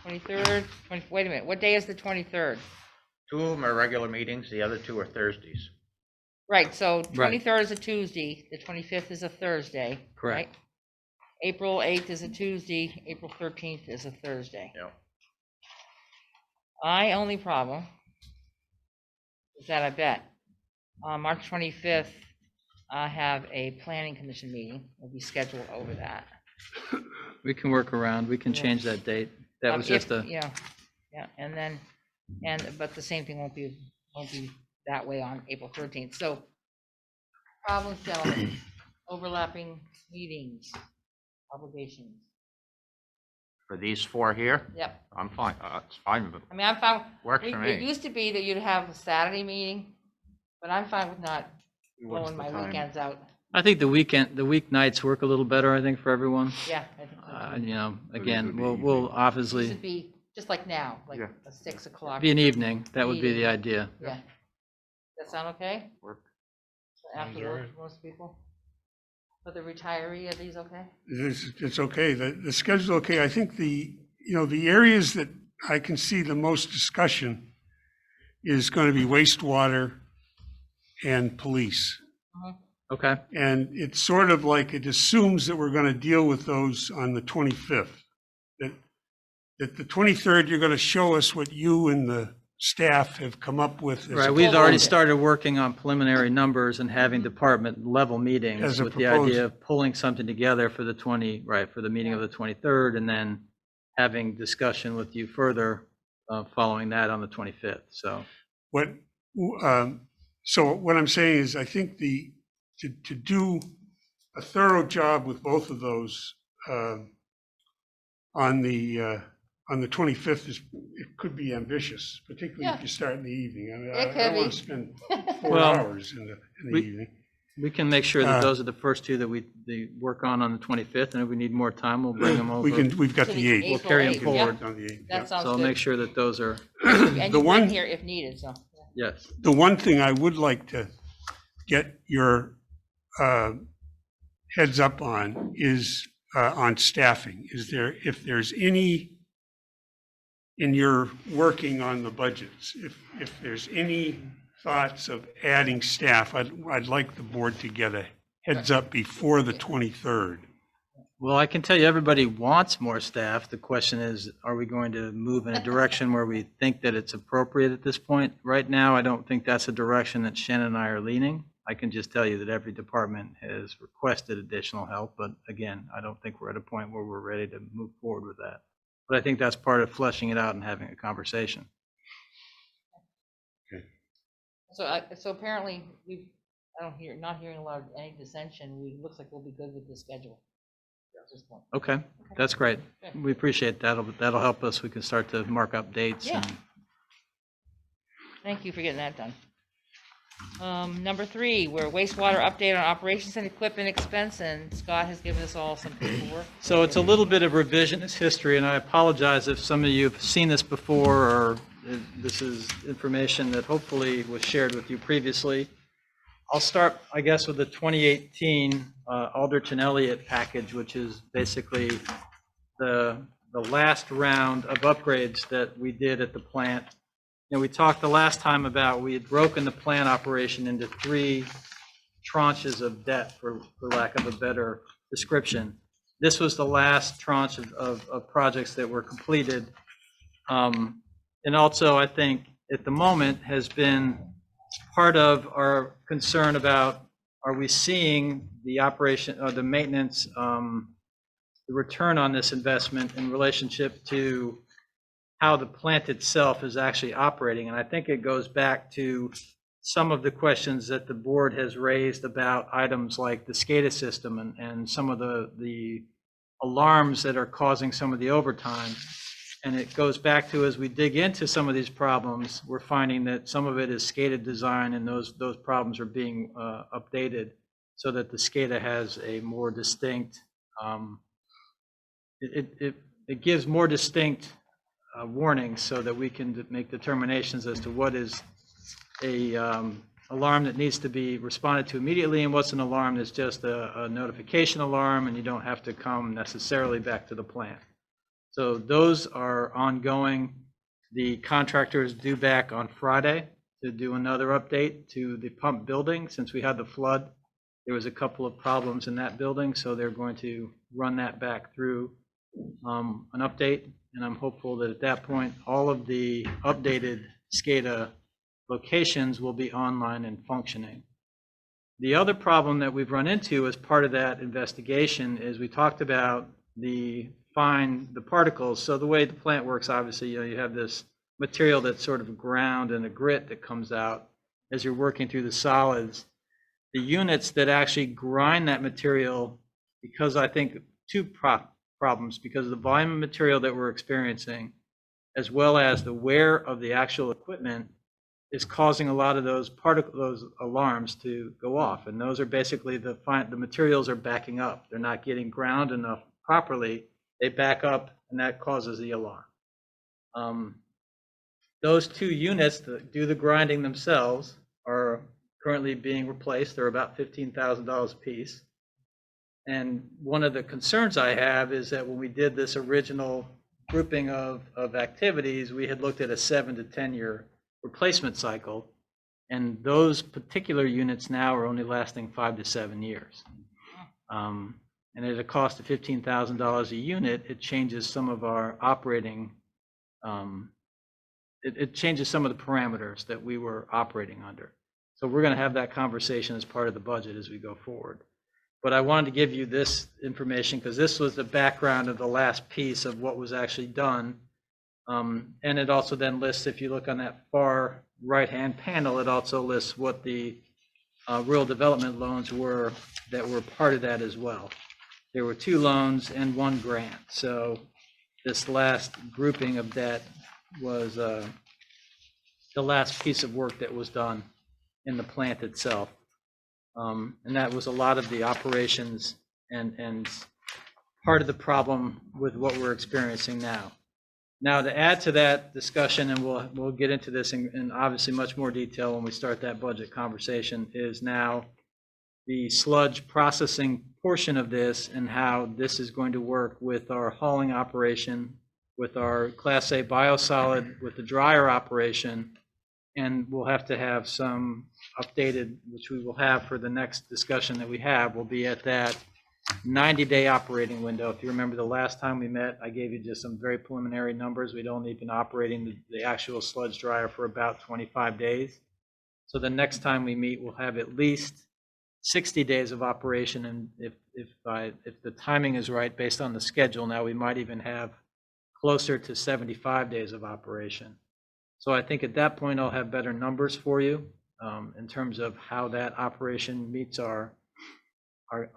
23rd, wait a minute, what day is the 23rd? 2 of them are regular meetings, the other 2 are Thursdays. Right, so Right. 23rd is a Tuesday, the 25th is a Thursday. Correct. Right? April 8th is a Tuesday, April 13th is a Thursday. Yep. My only problem is that I bet on March 25th, I have a planning commission meeting. We'll be scheduled over that. We can work around, we can change that date. That was just a, Yeah, and then, but the same thing won't be that way on April 13th. So problems, gentlemen, overlapping meetings, obligations. For these 4 here, Yep. I'm fine. It's fine. I mean, I'm fine. Works for It me. used to be that you'd have a Saturday meeting, but I'm fine with not What's blowing the my time? weekends out. I think the weeknights work a little better, I think, for everyone. Yeah, I think so. You know, it again, would be we'll evening. This obviously would be just like now, like Yeah. a 6 o'clock. be an evening. That would be the Meeting. idea. Yeah. That sound okay? Work. After work for most people? For the retiree, are these okay? It's okay. The schedule's okay. I think the areas that I can see the most discussion is going to be wastewater and police. Okay, And it's sort of like it assumes that we're going to deal with those on the 25th. That the 23rd, you're going to show us what you and the staff have come up with. as a right. We've already proposal. started working on preliminary numbers and having department level meetings As a with the proposal. idea of pulling something together for the for the meeting of the 23rd, and then having discussion with you further following that on the 25th. So, So what I'm saying is, I think to do a thorough job with both of those on the 25th it could be ambitious, particularly if Yeah. you start in the evening. I mean, It I could don't want be. to spend 4 Well, hours in the we- evening. we can make sure that Uh, those are the first 2 that we work on the 25th, and if we need more time, we'll bring them over. We've got To the the 8th. We'll April carry 'em 8th, forward. yeah. On the 8th, That yeah. sounds So I'll make good. sure that those are, And The you've been one, here if needed, so. yes. the one thing I would like to get your heads up on is on staffing. If there's any, in your working on the budgets, if there's any thoughts of adding staff. I'd like the board to get a heads up before the 23rd. Well, I can tell you, everybody wants more staff. The question is, are we going to move in a direction where we think that it's appropriate at this point? Right now, I don't think that's a direction that Shannon and I are leaning. I can just tell you that every department has requested additional help, but again, I don't think we're at a point where we're ready to move forward with that. But I think that's part of fleshing it out and having a conversation. So apparently, not hearing a lot of any dissension. Looks like we'll be good with the schedule at this point. Okay, that's great. Good. We appreciate that. That'll help us. We can start to mark up dates. Yeah. And Thank you for getting that done. Number 3, we're wastewater update on operations and equipment expense, and Scott has given us all some paperwork. So it's a little bit of revisionist history, and I apologize if some of you have seen this before, or this is information that hopefully was shared with you previously. I'll start, I guess, with the 2018 Aldrich and Elliott package, which is basically the last round of upgrades that we did at the plant. You know, we talked the last time about we had broken the plant operation into 3 tranches of debt, for lack of a better description. This was the last tranche of projects that were completed. And also, I think at the moment has been part of our concern about, are we seeing the operation or the maintenance, the return on this investment in relationship to how the plant itself is actually operating. And I think it goes back to some of the questions that the board has raised about items like the SCADA system and some of the alarms that are causing some of the overtime. And it goes back to, as we dig into some of these problems, we're finding that some of it is SCADA design, and those problems are being updated so that the SCADA has a more distinct, it gives more distinct warnings so that we can make determinations as to what is a alarm that needs to be responded to immediately and what's an alarm that's just a notification alarm and you don't have to come necessarily back to the plant. So those are ongoing. The contractor is due back on Friday to do another update to the pump building. Since we had the flood, there was a couple of problems in that building, so they're going to run that back through an update. And I'm hopeful that at that point, all of the updated SCADA locations will be online and functioning. The other problem that we've run into as part of that investigation is we talked about the particles. So the way the plant works, obviously, you have this material that's sort of a ground and a grit that comes out as you're working through the solids. The units that actually grind that material, because I think 2 problems, because of the volume of material that we're experiencing, as well as the wear of the actual equipment, is causing a lot of those alarms to go off. And those are basically the materials are backing up. They're not getting ground enough properly. They back up, and that causes the alarm. Those 2 units that do the grinding themselves are currently being replaced. They're about $15,000 a piece. And one of the concerns I have is that when we did this original grouping of activities, we had looked at a 7 to 10 year replacement cycle. And those particular units now are only lasting 5 to 7 years. And at a cost of $15,000 a unit, it changes some of our operating, it changes some of the parameters that we were operating under. So we're going to have that conversation as part of the budget as we go forward. But I wanted to give you this information because this was the background of the last piece of what was actually done. And it also then lists, if you look on that far right-hand panel, it also lists what the rural development loans were that were part of that as well. There were 2 loans and 1 grant. So this last grouping of debt was the last piece of work that was done in the plant itself. And that was a lot of the operations and part of the problem with what we're experiencing now. Now, to add to that discussion, and we'll get into this in obviously much more detail when we start that budget conversation, is now the sludge processing portion of this and how this is going to work with our hauling operation, with our Class A biosolid, with the dryer operation, And we'll have to have some updated, which we will have for the next discussion that we have, will be at that 90-day operating window. If you remember the last time we met, I gave you just some very preliminary numbers. We'd only been operating the actual sludge dryer for about 25 days. So the next time we meet, we'll have at least 60 days of operation. And if the timing is right, based on the schedule now, we might even have closer to 75 days of operation. So I think at that point, I'll have better numbers for you in terms of how that operation meets our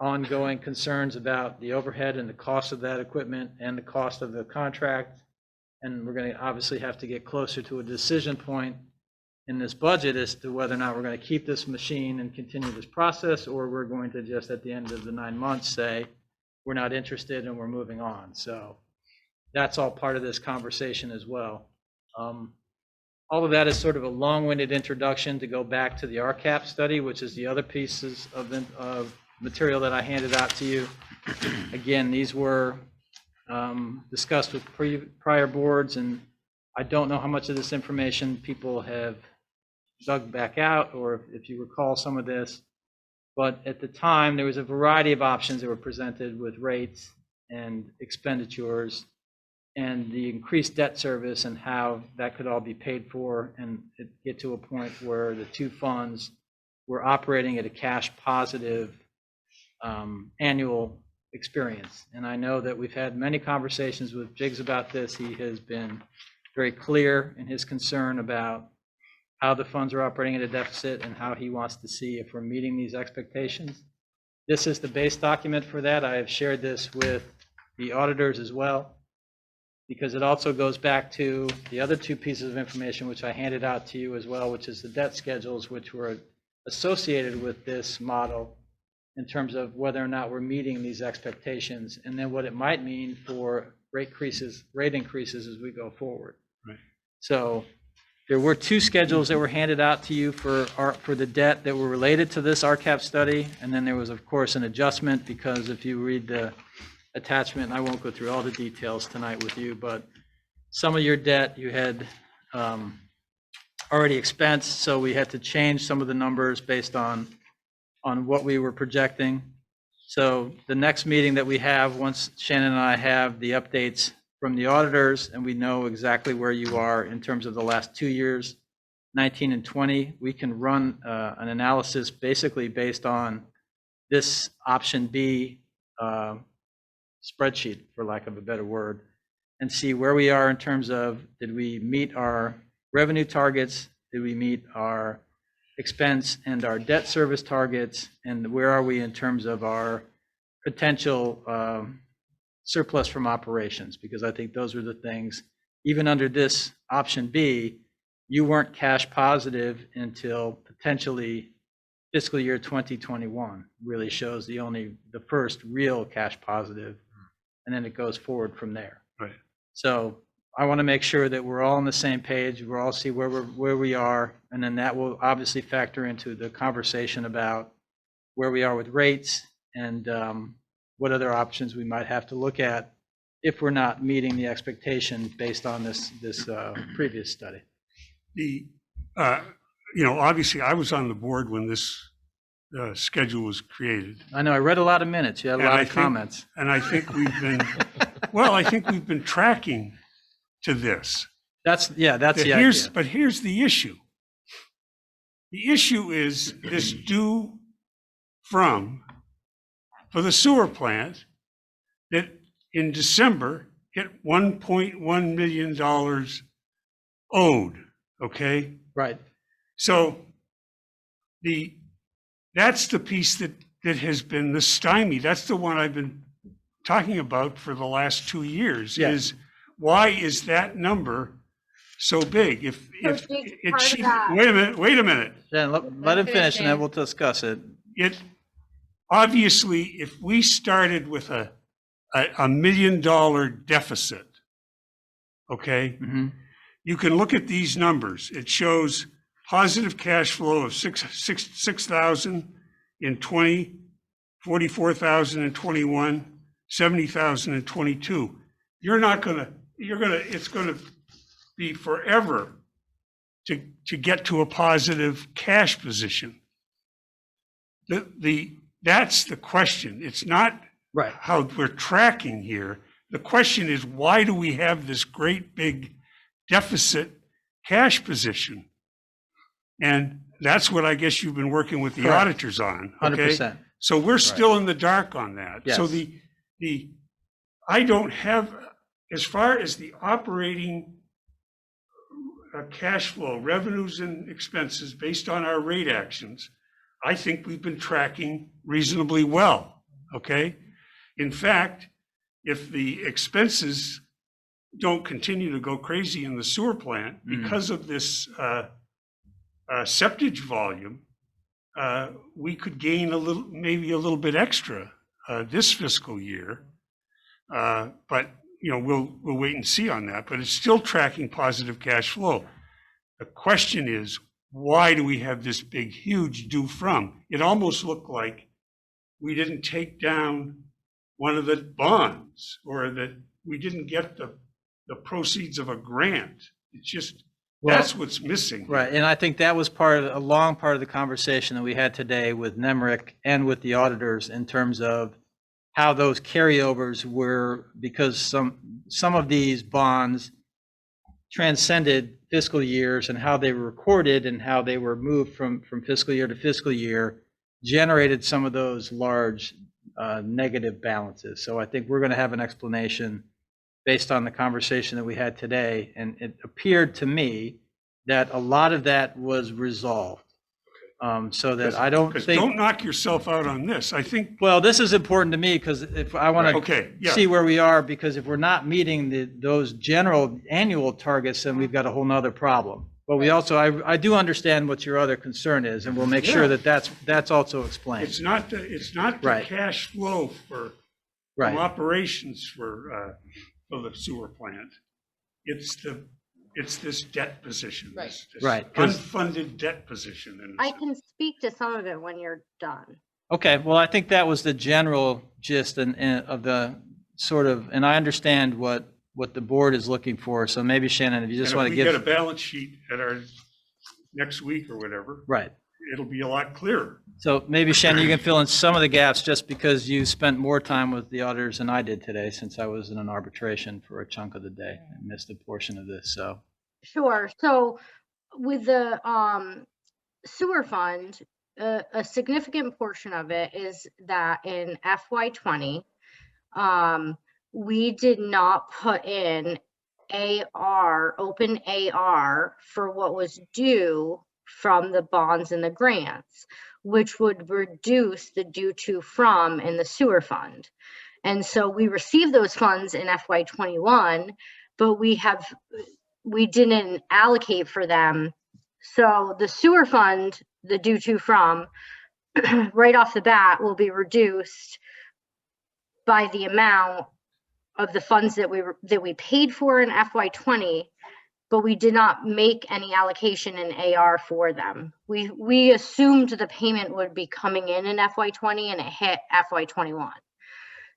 ongoing concerns about the overhead and the cost of that equipment and the cost of the contract. And we're going to obviously have to get closer to a decision point in this budget as to whether or not we're going to keep this machine and continue this process, or we're going to just at the end of the 9 months say, we're not interested and we're moving on. So that's all part of this conversation as well. All of that is sort of a long-winded introduction to go back to the RCAP study, which is the other pieces of material that I handed out to you. Again, these were discussed with prior boards, and I don't know how much of this information people have dug back out, or if you recall some of this, but at the time there was a variety of options that were presented with rates and expenditures and the increased debt service and how that could all be paid for and get to a point where the two funds were operating at a cash positive annual experience. And I know that we've had many conversations with Jiggs about this. He has been very clear in his concern about how the funds are operating at a deficit and how he wants to see if we're meeting these expectations. This is the base document for that. I have shared this with the auditors as well, because it also goes back to the other two pieces of information which I handed out to you as well, which is the debt schedules, which were associated with this model in terms of whether or not we're meeting these expectations, and then what it might mean for rate increases as we go forward. Right. So there were two schedules that were handed out to you for the debt that were related to this RCAP study, and then there was, of course, an adjustment, because if you read the attachment, and I won't go through all the details tonight with you, but some of your debt you had already expensed, so we had to change some of the numbers based on what we were projecting. So the next meeting that we have, once Shannon and I have the updates from the auditors and we know exactly where you are in terms of the last 2 years, 19 and 20, we can run an analysis basically based on this option B spreadsheet, for lack of a better word, and see where we are in terms of, did we meet our revenue targets? Did we meet our expense and our debt service targets? And where are we in terms of our potential surplus from operations? Because I think those were the things, even under this option B, you weren't cash positive until potentially fiscal year 2021 really shows the first real cash positive, and then it goes forward from there. Right. So I want to make sure that we're all on the same page. We'll all see where we are, and then that will obviously factor into the conversation about where we are with rates and what other options we might have to look at if we're not meeting the expectation based on this previous study. Obviously, I was on the board when this schedule was created. I know, I read a lot of minutes. You had a lot of comments. And I think we've been, I think we've been tracking to this. That's the idea. But here's the issue. The issue is this due from for the sewer plant that in December hit $1.1 million owed, okay? Right. So that's the piece that has been the stymie. That's the one I've been talking about for the last 2 years. Yeah. Is why is that number so big? Wait a minute. Jen, let him finish and then we'll discuss it. It obviously, if we started with a $1 million deficit, okay, Mm-hmm. you can look at these numbers. It shows positive cash flow of 6,000 in 20, 44,000 in 21, 70,000 in 22. It's going to be forever to get to a positive cash position. That's the question. It's not Right. how we're tracking here. The question is, why do we have this great big deficit cash position? And that's what I guess you've been working with the Correct. auditors on. Okay? 100%. So we're still in the dark on that. So Yes. I don't have, as far as the operating cash flow, revenues and expenses based on our rate actions, I think we've been tracking reasonably well, okay? In fact, if the expenses don't continue to go crazy in the sewer plant because of this septage volume, we could gain maybe a little bit extra this fiscal year. But we'll wait and see on that. But it's still tracking positive cash flow. The question is, why do we have this big, huge due from? It almost looked like we didn't take down one of the bonds, or that we didn't get the proceeds of a grant. It's just, that's what's missing. Right, and I think that was a long part of the conversation that we had today with Nemrick and with the auditors in terms of how those carryovers were, because some of these bonds transcended fiscal years, and how they were recorded and how they were moved from fiscal year to fiscal year generated some of those large negative balances. So I think we're going to have an explanation based on the conversation that we had today. And it appeared to me that a lot of that was resolved. So that I don't think. Don't knock yourself out on this. I think. Well, this is important to me because if I want to see where we are, because if we're not meeting those general annual targets, then we've got a whole nother problem. But we also, I do understand what your other concern is, and we'll make sure that that's also explained. It's not the cash flow from operations for the sewer plant. It's this debt position. This unfunded debt position. I can speak to some of it when you're done. Okay, well, I think that was the general gist of the sort of, and I understand what the board is looking for. So maybe Shannon, if you just want to give. If we get a balance sheet at our next week or whatever. Right. It'll be a lot clearer. So maybe Shannon, you can fill in some of the gaps just because you spent more time with the auditors than I did today, since I was in an arbitration for a chunk of the day and missed a portion of this, so. Sure. So with the sewer fund, a significant portion of it is that in FY20, we did not put in open AR for what was due from the bonds and the grants, which would reduce the due to from in the sewer fund. And so we received those funds in FY21, but we didn't allocate for them. So the sewer fund, the due to from, right off the bat will be reduced by the amount of the funds that we paid for in FY20, but we did not make any allocation in AR for them. We assumed the payment would be coming in FY20, and it hit FY21.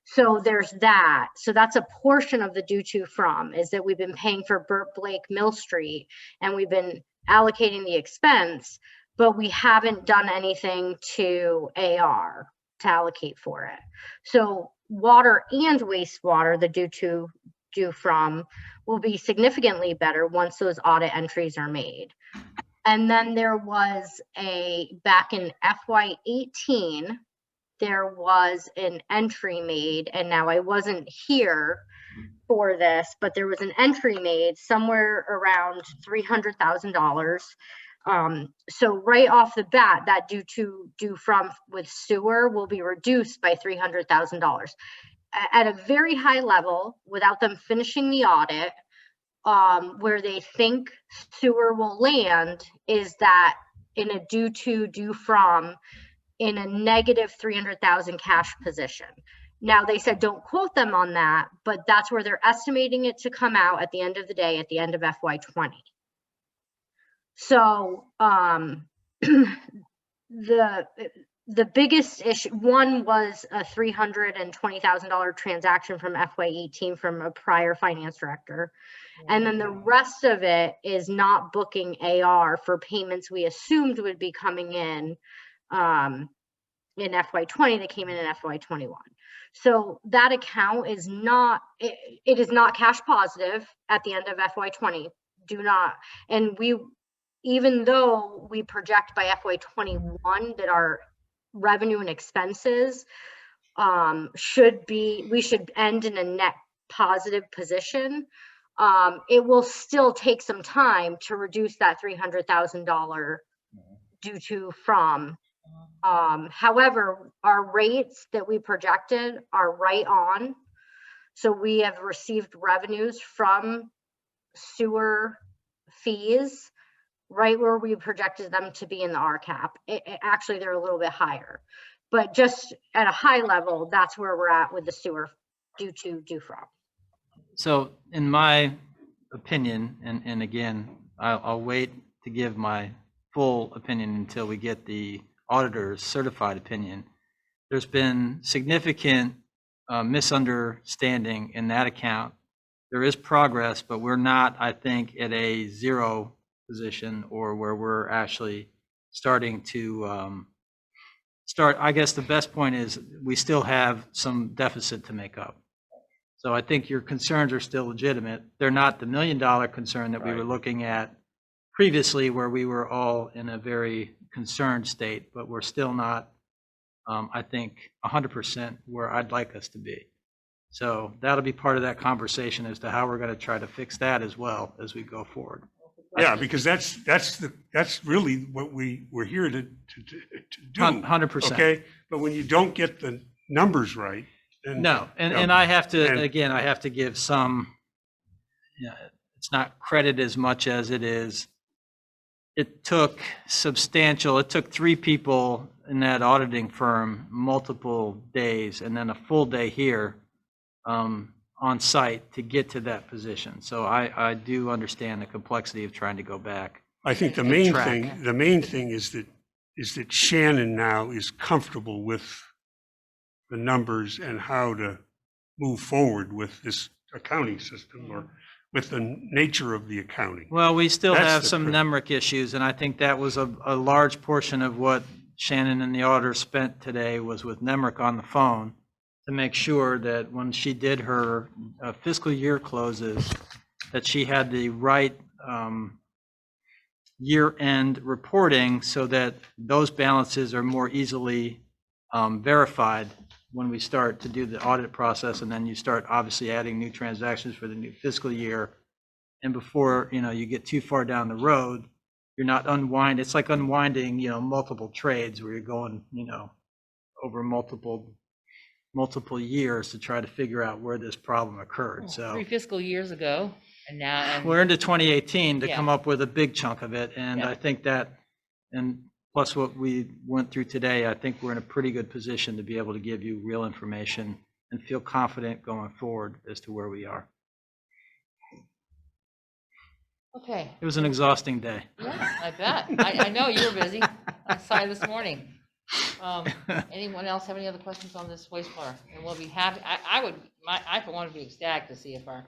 So there's that. So that's a portion of the due to from, is that we've been paying for Burt Blake Mill Street, and we've been allocating the expense, but we haven't done anything to AR to allocate for it. So water and wastewater, the due from, will be significantly better once those audit entries are made. And then there was back in FY18, there was an entry made, and now I wasn't here for this, but there was an entry made somewhere around $300,000. So right off the bat, that due from with sewer will be reduced by $300,000. At a very high level, without them finishing the audit, where they think sewer will land is that in a due from in a negative 300,000 cash position. Now they said don't quote them on that, but that's where they're estimating it to come out at the end of the day, at the end of FY20. So the biggest issue, one was a $320,000 transaction from FY18 from a prior finance director. And then the rest of it is not booking AR for payments we assumed would be coming in FY20 that came in FY21. So that account is not, it is not cash positive at the end of FY20. Do not, and even though we project by FY21 that our revenue and expenses we should end in a net positive position, it will still take some time to reduce that $300,000 due to from. However, our rates that we projected are right on. So we have received revenues from sewer fees right where we projected them to be in the RCAP. Actually, they're a little bit higher, but just at a high level, that's where we're at with the sewer due from. So in my opinion, and again, I'll wait to give my full opinion until we get the auditor's certified opinion. There's been significant misunderstanding in that account. There is progress, but we're not, I think, at a zero position or where we're actually starting to I guess the best point is we still have some deficit to make up. So I think your concerns are still legitimate. They're not the $1 million concern that we were looking at previously, where we were all in a very concerned state, but we're still not, I think, 100% where I'd like us to be. So that'll be part of that conversation as to how we're going to try to fix that as well as we go forward. Yeah, because that's really what we're here to do. 100%. Okay, but when you don't get the numbers right, then No, and I have to, again, I have to give some, it's not credit as much as it is. It took 3 people in that auditing firm multiple days and then a full day here on site to get to that position. So I do understand the complexity of trying to go back. I think the main thing is that Shannon now is comfortable with the numbers and how to move forward with this accounting system or with the nature of the accounting. Well, we still That's have the some critical. NEMRIC issues, and I think that was a large portion of what Shannon and the auditor spent today was with NEMRIC on the phone to make sure that when she did her fiscal year closes, that she had the right year-end reporting so that those balances are more easily verified when we start to do the audit process, and then you start obviously adding new transactions for the new fiscal year. And before you get too far down the road, you're not it's like unwinding multiple trades where you're going over multiple years to try to figure out where this problem occurred. So 3 fiscal years ago, and now we're into 2018 to Yeah. come up with a big chunk of it, and Yeah. I think that, and plus what we went through today, I think we're in a pretty good position to be able to give you real information and feel confident going forward as to where we are. Okay. It was an exhausting day. Yeah, I bet. I know you were busy. I saw you this morning. Anyone else have any other questions on this wastewater? And we'll be happy. I for one would be ecstatic to see if our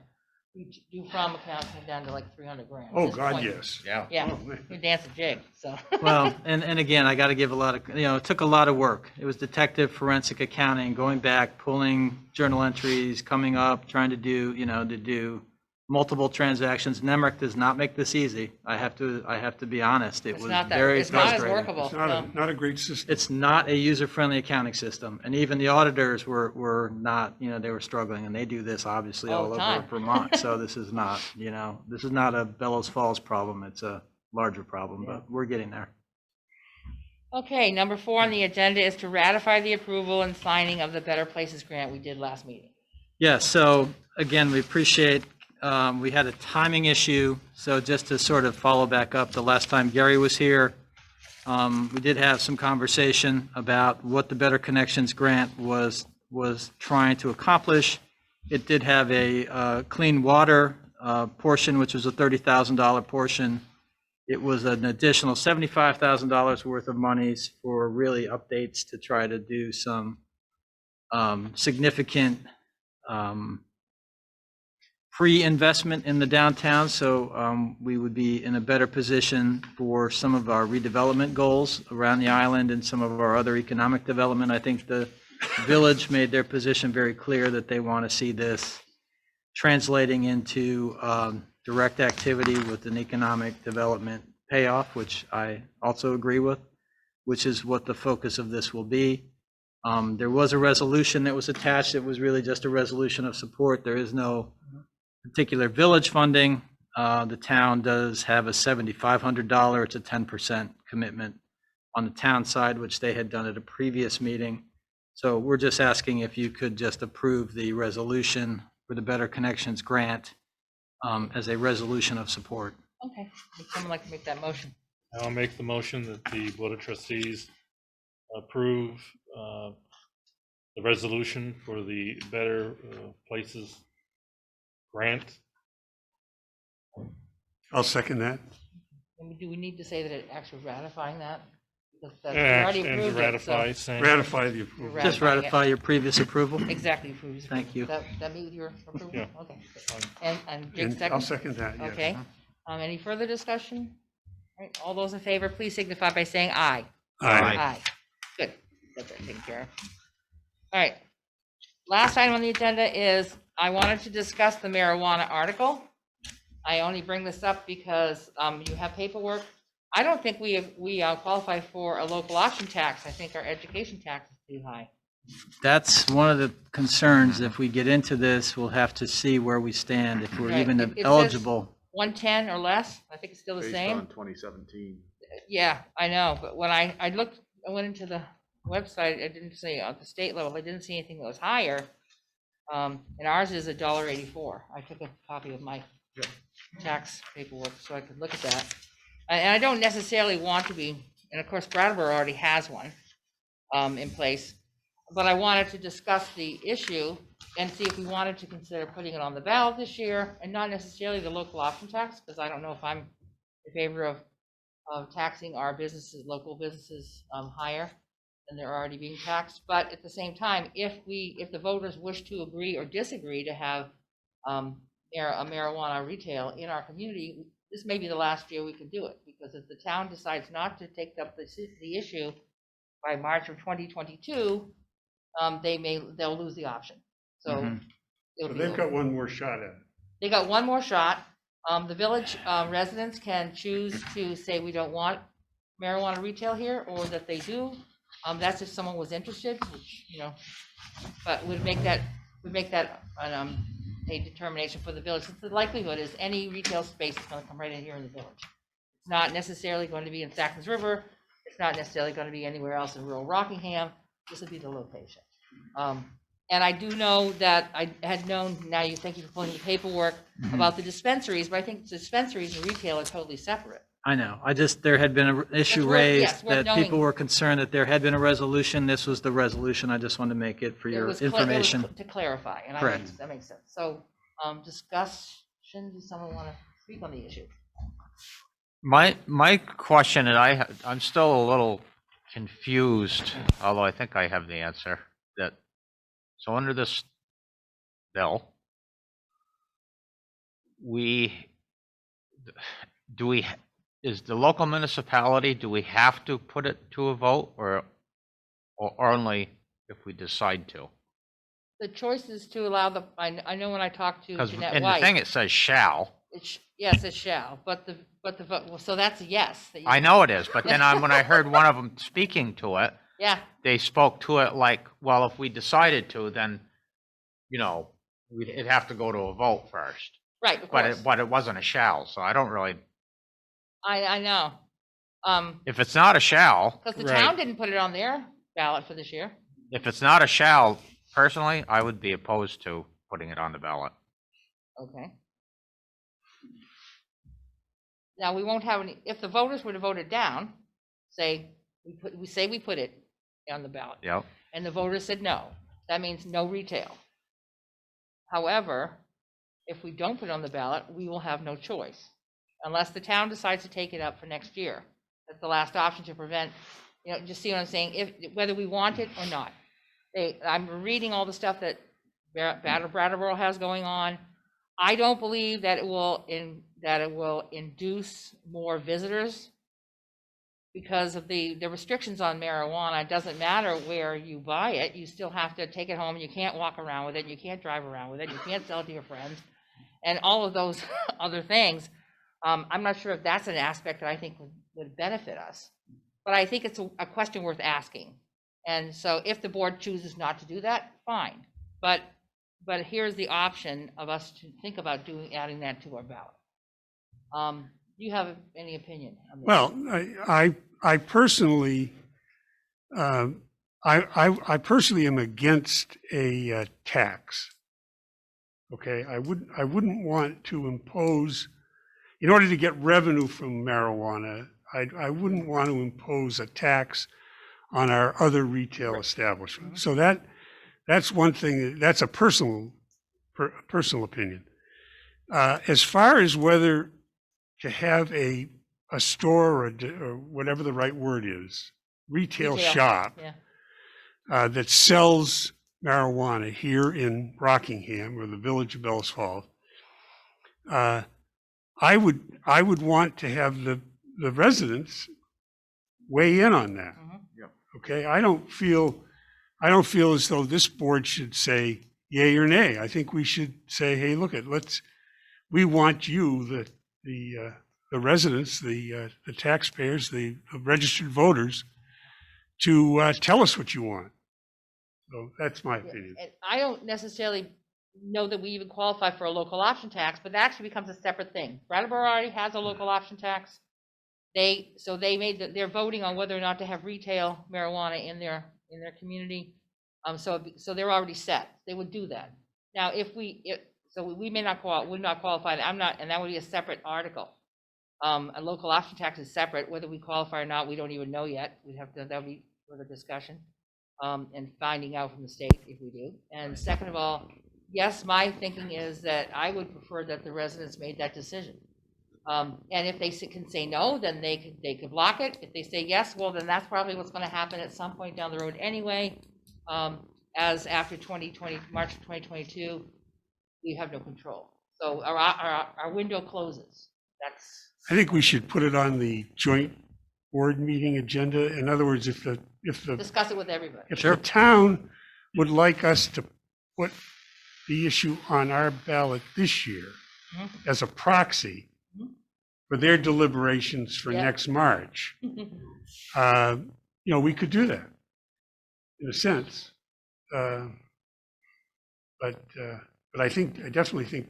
due from account came down to like 300 grand. At Oh, this God, point, yes. Yeah. Yeah, Oh, man. we dance a jig, so. Well, and again, I got to give a lot of, it took a lot of work. It was detective forensic accounting, going back, pulling journal entries, coming up, trying to do multiple transactions. NEMRIC does not make this easy. I have to be honest. It It's was not that, very it's not as frustrating. workable. It's no. not a great system. It's not a user-friendly accounting system, and even the auditors were not, they were struggling, and they do this obviously All all the over time. Vermont. So this is not, this is not a Bellows Falls problem. It's a larger problem, but we're getting there. Okay, number 4 on the agenda is to ratify the approval and signing of the Better Places grant we did last meeting. Yeah, so again, we appreciate, we had a timing issue, so just to sort of follow back up, the last time Gary was here, we did have some conversation about what the Better Connections grant was trying to accomplish. It did have a clean water portion, which was a $30,000 portion, it was an additional $75,000 worth of monies for really updates to try to do some significant pre-investment in the downtown. So we would be in a better position for some of our redevelopment goals around the island and some of our other economic development. I think the village made their position very clear that they want to see this translating into direct activity with an economic development payoff, which I also agree with, which is what the focus of this will be. There was a resolution that was attached. It was really just a resolution of support. There is no particular village funding. The town does have a $7,500. It's a 10% commitment on the town side, which they had done at a previous meeting. So we're just asking if you could just approve the resolution for the Better Connections grant as a resolution of support. Okay, would someone like to make that motion? I'll make the motion that the Board of Trustees approve the resolution for the Better Places grant. I'll second that. And do we need to say that it actually ratifying that? Because we And already to approved it, ratify, so saying. Ratify the approval. Right. Just ratify your previous approval. exactly approves. Thank you. That meet with your approval? Yeah. Okay. Fine. And Jake And I'll second? second that, yes. Okay. Any further discussion? All right, all those in favor, please signify by saying aye. Aye. Good. That's it, taken care of. All right. Last item on the agenda is I wanted to discuss the marijuana article. I only bring this up because you have paperwork. I don't think we qualify for a local option tax. I think our education tax is too high. That's one of the concerns. If we get into this, we'll have to see where we stand, if we're Right. even It says eligible. 110 or less. I think it's still the Based same. on 2017. Yeah, I know, but when I looked, I went into the website, I didn't see at the state level, I didn't see anything that was higher. And ours is $1.84. I took a copy of my tax paperwork so I could look at that. And I don't necessarily want to be, and of course Brattleboro already has one in place, but I wanted to discuss the issue and see if we wanted to consider putting it on the ballot this year, and not necessarily the local option tax, because I don't know if I'm in favor of taxing our businesses, local businesses, higher than they're already being taxed. But at the same time, if the voters wish to agree or disagree to have a marijuana retail in our community, this may be the last year we can do it, because if the town decides not to take up the issue by March of 2022, they'll lose the option. So So they've got one more shot at it. they got one more shot. The village residents can choose to say we don't want marijuana retail here, or that they do. That's if someone was interested, which, but would make that a determination for the village. Since the likelihood is any retail space is going to come right in here in the village. It's not necessarily going to be in Sackens River. It's not necessarily going to be anywhere else in rural Rockingham. This would be the location. And I do know that I had known, now you thank you for pulling the paperwork about the dispensaries, but I think dispensaries and retail are totally separate. I know. There had been an issue Yes, raised worth that people knowing. were concerned that there had been a resolution. This was the resolution. I just wanted to make it for It your was information. to clarify, and Correct. that makes sense. So, discussion, does someone want to speak on the issue? My question, and I'm still a little confused, although I think I have the answer, so under this bill, is the local municipality, do we have to put it to a vote, or only if we decide to? The choice is to allow I know when I talked to Because Jeanette in the thing, White, it says shall. yes, it shall, but the vote, well, so that's a yes. that you- I know it is, but then when I heard one of them speaking to it, Yeah, they spoke to it like, well, if we decided to, then, it'd have to go to a vote first. right, of But course. but it wasn't a shall, so I don't really, I know. if it's not a shall, Because the town didn't put it on their ballot for this year. if it's not a shall, personally, I would be opposed to putting it on the ballot. Okay. Now, we won't have any, if the voters were to vote it down, we put it on the ballot, Yep. and the voters said no, that means no retail. However, if we don't put it on the ballot, we will have no choice. unless the town decides to take it up for next year. That's the last option to prevent, just see what I'm saying, if, whether we want it or not. I'm reading all the stuff that Brattleboro has going on. I don't believe that it will induce more visitors because of the restrictions on marijuana. It doesn't matter where you buy it, you still have to take it home, and you can't walk around with it, you can't drive around with it, you can't sell it to your friends, and all of those other things. I'm not sure if that's an aspect that I think would benefit us, but I think it's a question worth asking. And so if the board chooses not to do that, fine. But here's the option of us to think about adding that to our ballot. Do you have any opinion on this? Well, I personally, I personally am against a tax. Okay, I wouldn't want to impose, in order to get revenue from marijuana, I wouldn't want to impose a tax on our other retail establishments. So that's one thing. That's a personal opinion. As far as whether to have a store or whatever the right word is, retail shop Yeah. that sells marijuana here in Rockingham or the village of Bellows Falls, I would want to have the residents weigh in on that. Okay, I don't feel as though this board should say yay or nay. I think we should say, hey, look we want you, the residents, the taxpayers, the registered voters, to tell us what you want. So that's my opinion. And I don't necessarily know that we even qualify for a local option tax, but that actually becomes a separate thing. Brattleboro already has a local option tax. They're voting on whether or not to have retail marijuana in their community. So they're already set. They would do that. Now, so we may not would not qualify. And that would be a separate article. A local option tax is separate. Whether we qualify or not, we don't even know yet. That'll be further discussion, and finding out from the state if we do. And second of all, yes, my thinking is that I would prefer that the residents made that decision. And if they can say no, then they could block it. If they say yes, well, then that's probably what's going to happen at some point down the road anyway. As after March of 2022, we have no control. So our window closes. I think we should put it on the joint board meeting agenda. In other words, if Discuss it with everybody. If the town would like us to put the issue on our ballot this year as a proxy for their deliberations for next March, we could do that in a sense. But I definitely think,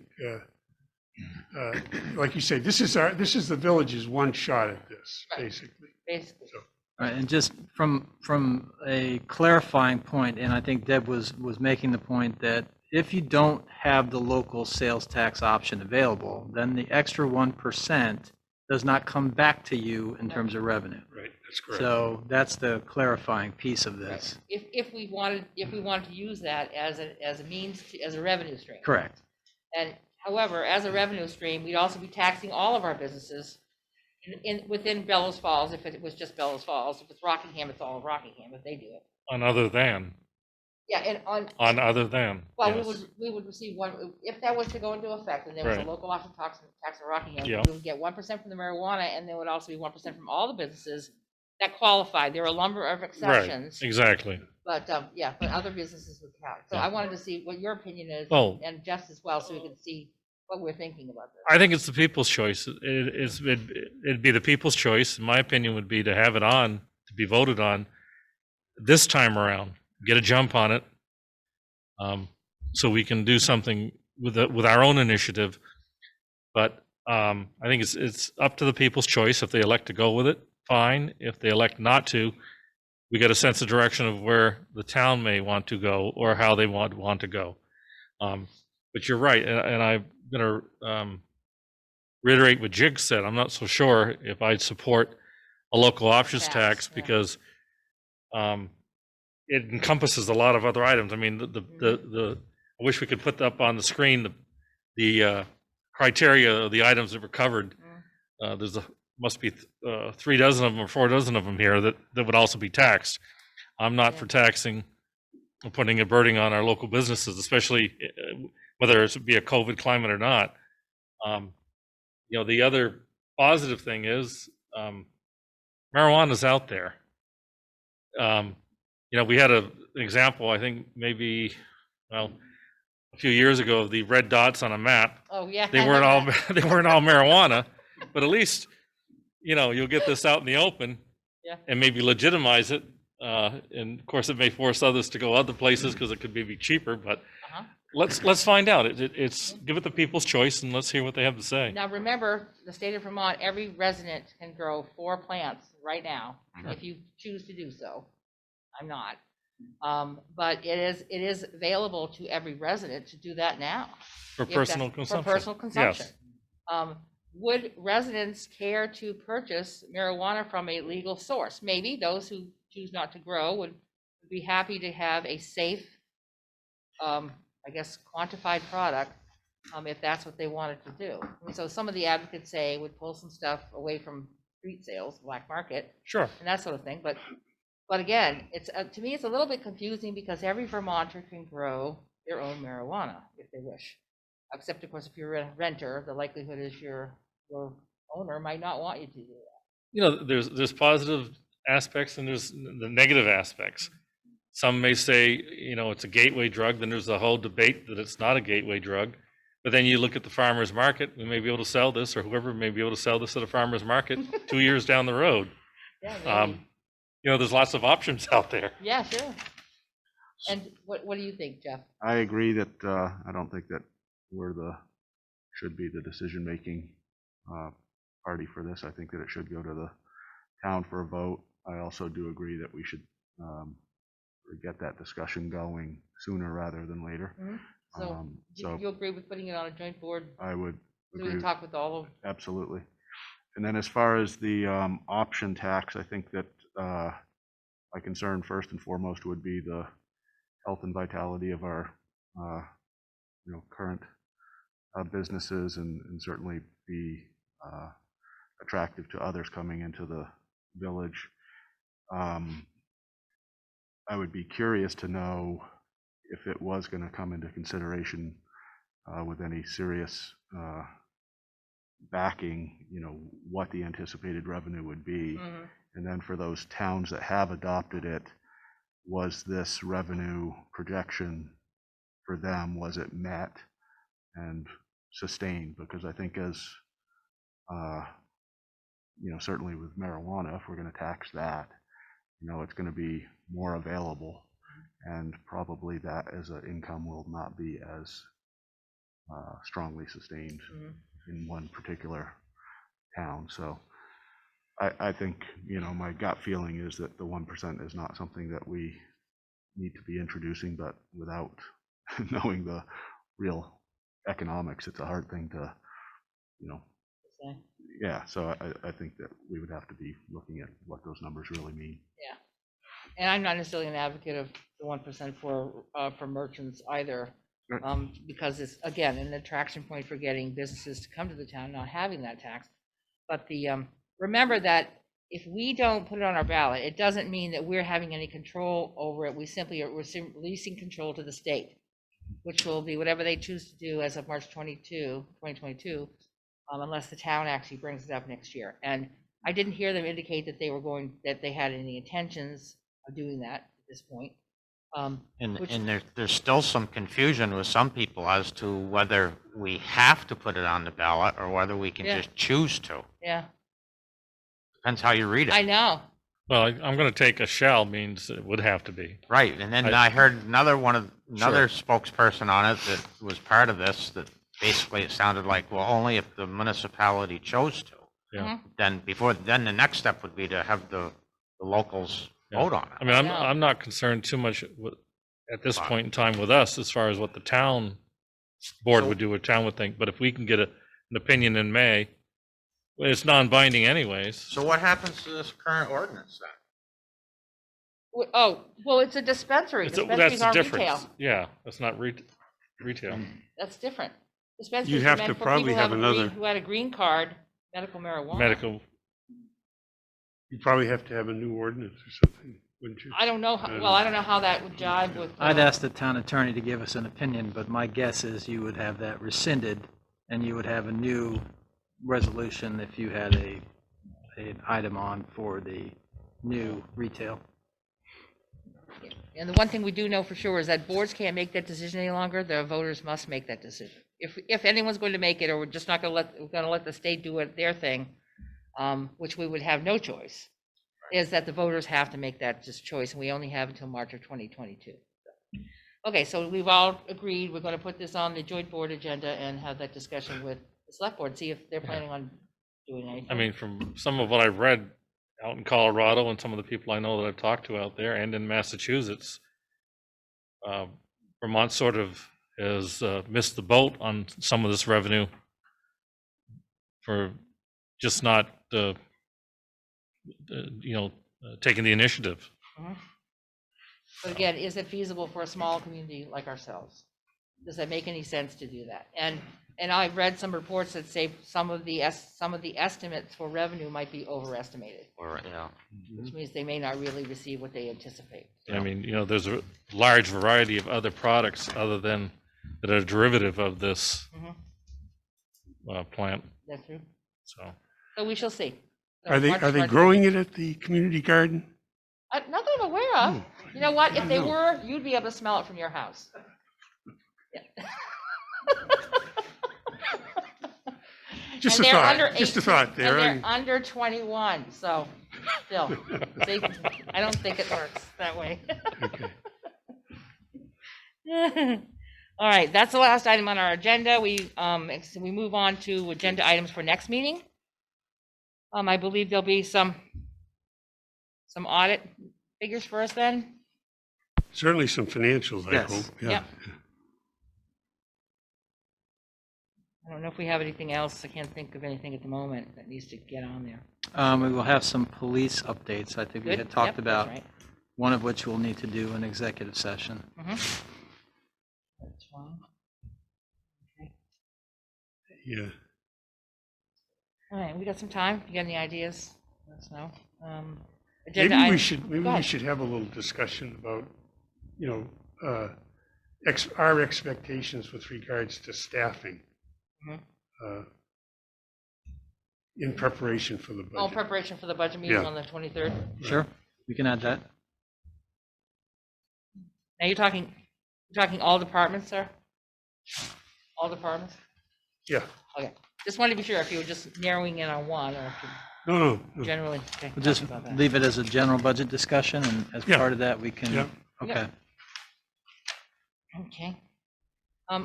like you say, this is the village's one shot at this, basically. So. Right, and just from a clarifying point, and I think Deb was making the point that if you don't have the local sales tax option available, then the extra 1% does not come back to you in terms of revenue. Right, that's correct. So that's the clarifying piece of this. Right. If we wanted to use that as a means as a revenue stream. Correct. And however, as a revenue stream, we'd also be taxing all of our businesses within Bellows Falls. If it was just Bellows Falls, if it's Rockingham, it's all of Rockingham if they do it. On other than. Yeah, and On other than. well, yes. we would receive one if that was to go into effect, and there was Right. a local option tax in Rockingham. Yeah. We would get 1% from the marijuana, and there would also be 1% from all the businesses that qualified. There are a number of exceptions, Right, exactly. but but other businesses would count. So Yeah. I wanted to see what your opinion is, Well- and Jeff's as well, so we can see what we're thinking about this. I think it's the people's choice. It'd be the people's choice. My opinion would be to have it on, to be voted on this time around, get a jump on it. So we can do something with our own initiative. But I think it's up to the people's choice. If they elect to go with it, fine. If they elect not to, we get a sense of direction of where the town may want to go or how they want to go. But you're right, and I'm going to reiterate what Jig said. I'm not so sure if I'd support a local options tax Yeah. because it encompasses a lot of other items. I mean, I wish we could put up on the screen the criteria of the items that were covered. must be 3 dozen of them or 4 dozen of them here that would also be taxed. I'm not for taxing or putting a burden on our local businesses, especially whether it be a COVID climate or not. The other positive thing is marijuana's out there. We had an example, I think maybe, a few years ago, of the red dots on a map. Oh, yeah. They weren't all they weren't all marijuana, but at least you'll get this out in the open, Yeah. and maybe legitimize it. And of course, it may force others to go other places because it could be cheaper. But Uh-huh. let's find out. It's give it the people's choice, and let's hear what they have to say. Now, remember, the state of Vermont, every resident can grow 4 plants right now, if you choose to do so. I'm not. But it is available to every resident to do that now. For if that's- personal consumption. For personal consumption. Yes. Would residents care to purchase marijuana from a legal source? Maybe those who choose not to grow would be happy to have a safe, quantified product, if that's what they wanted to do. And so some of the advocates say would pull some stuff away from street sales, black market, Sure. and that sort of thing. But again, it's to me, it's a little bit confusing because every Vermonter can grow their own marijuana if they wish. Except, of course, if you're a renter, the likelihood is your owner might not want you to do that. There's positive aspects and there's the negative aspects. Some may say, it's a gateway drug. Then there's a whole debate that it's not a gateway drug. But then you look at the farmer's market, we may be able to sell this, or whoever may be able to sell this at a farmer's market 2 years down the road. Yeah, maybe. There's lots of options out there. Yeah, sure. And what do you think, Jeff? I agree that I don't think that should be the decision-making party for this. I think that it should go to the town for a vote. I also do agree that we should get that discussion going sooner rather than later. So, do you agree with putting it on a joint board I would so we can agree, talk with all of? absolutely. And then as far as the option tax, I think that my concern first and foremost would be the health and vitality of our current businesses, and certainly be attractive to others coming into the village. I would be curious to know if it was going to come into consideration with any serious backing, what the anticipated revenue would be. And then for those towns that have adopted it, was this revenue projection for them, was it met and sustained? Because I think as, certainly with marijuana, if we're going to tax that, it's going to be more available, and probably that as an income will not be as strongly sustained in one particular town. So I think, my gut feeling is that the 1% is not something that we need to be introducing, but without knowing the real economics, it's a hard thing to, Okay. yeah. So I think that we would have to be looking at what those numbers really mean. Yeah. And I'm not necessarily an advocate of the 1% for merchants either, Right. because it's, again, an attraction point for getting businesses to come to the town, not having that tax. But remember that if we don't put it on our ballot, it doesn't mean that we're having any control over it. We're releasing control to the state, which will be whatever they choose to do as of March 2022, unless the town actually brings it up next year. And I didn't hear them indicate that they had any intentions of doing that at this point. And there's still some confusion with some people as to whether we have to put it on the ballot or whether we can Yeah. just choose to. Yeah, Depends how you read it. I know. Well, I'm going to take a shall means it would have to be. Right, and then I heard another spokesperson on it that was part of this, that basically it sounded like, well, only if the municipality chose to. Yeah. Then the next step would be to have the locals vote on I it. mean, I know. I'm not concerned too much at this point in time with us as far as what the town board would do, what town would think. But if we can get an opinion in May, well, it's non-binding anyways. So what happens to this current ordinance then? Oh, well, it's a dispensary. That's Dispensaries the aren't difference. retail. Yeah, that's not retail. That's different. Dispensaries are have meant to for probably people have another- who had a green card medical marijuana. medical. You probably have to have a new ordinance or something, wouldn't you? I don't know, well, I don't know how that would jive with. I'd ask the town attorney to give us an opinion, but my guess is you would have that rescinded and you would have a new resolution if you had an item on for the new retail. And the one thing we do know for sure is that boards can't make that decision any longer. The voters must make that decision. If anyone's going to make it, or we're just not going to let the state do it, their thing, which we would have no choice, is that the voters have to make that just choice, and we only have until March of 2022. Okay, so we've all agreed, we're going to put this on the joint board agenda and have that discussion with the select board, see if they're planning on doing anything. I mean, from some of what I've read out in Colorado and some of the people I know that I've talked to out there and in Massachusetts, Vermont sort of has missed the boat on some of this revenue for just not, taking the initiative. Mhm. But again, is it feasible for a small community like ourselves? Does that make any sense to do that? And I've read some reports that say some of the estimates for revenue might be overestimated, Or, yeah. which means they may not really receive what they anticipate. I mean, there's a large variety of other products other than that are derivative of this plant. That's true. So So we shall see. So Are they March- growing it at the community garden? Not that I'm aware of. Oh, You know what? If they no. were, you'd be able to smell it from your house. Yeah. Just And a they're thought, under just a 18 thought there. And they're under 21, so still, I don't think it works that way. Okay. All right, that's the last item on our agenda. We move on to agenda items for next meeting. I believe there'll be some audit figures for us then. Certainly some financials, I Yes. hope. Yep. I don't know if we have anything else. I can't think of anything at the moment that needs to get on there. We will have some police updates. I think we Good. had talked Yep, that's about, right. one of which we'll need to do an executive session. Mhm. That's fine. Okay. Yeah. All right, we got some time. If you got any ideas, let us know. Agenda Maybe we item- should, Go ahead. have a little discussion about, our expectations with regards to staffing. Mhm. In preparation for the Oh, budget. preparation for the budget meeting Yeah. on the 23rd. Sure, we can add that. Now you're talking all departments, sir? All departments? Yeah. Okay, just wanted to be sure if you were just narrowing in on one or if you No. generally, okay. We'll just talk about that. leave it as a general budget discussion, and as Yeah. part of that, we can, Yeah. okay. Okay.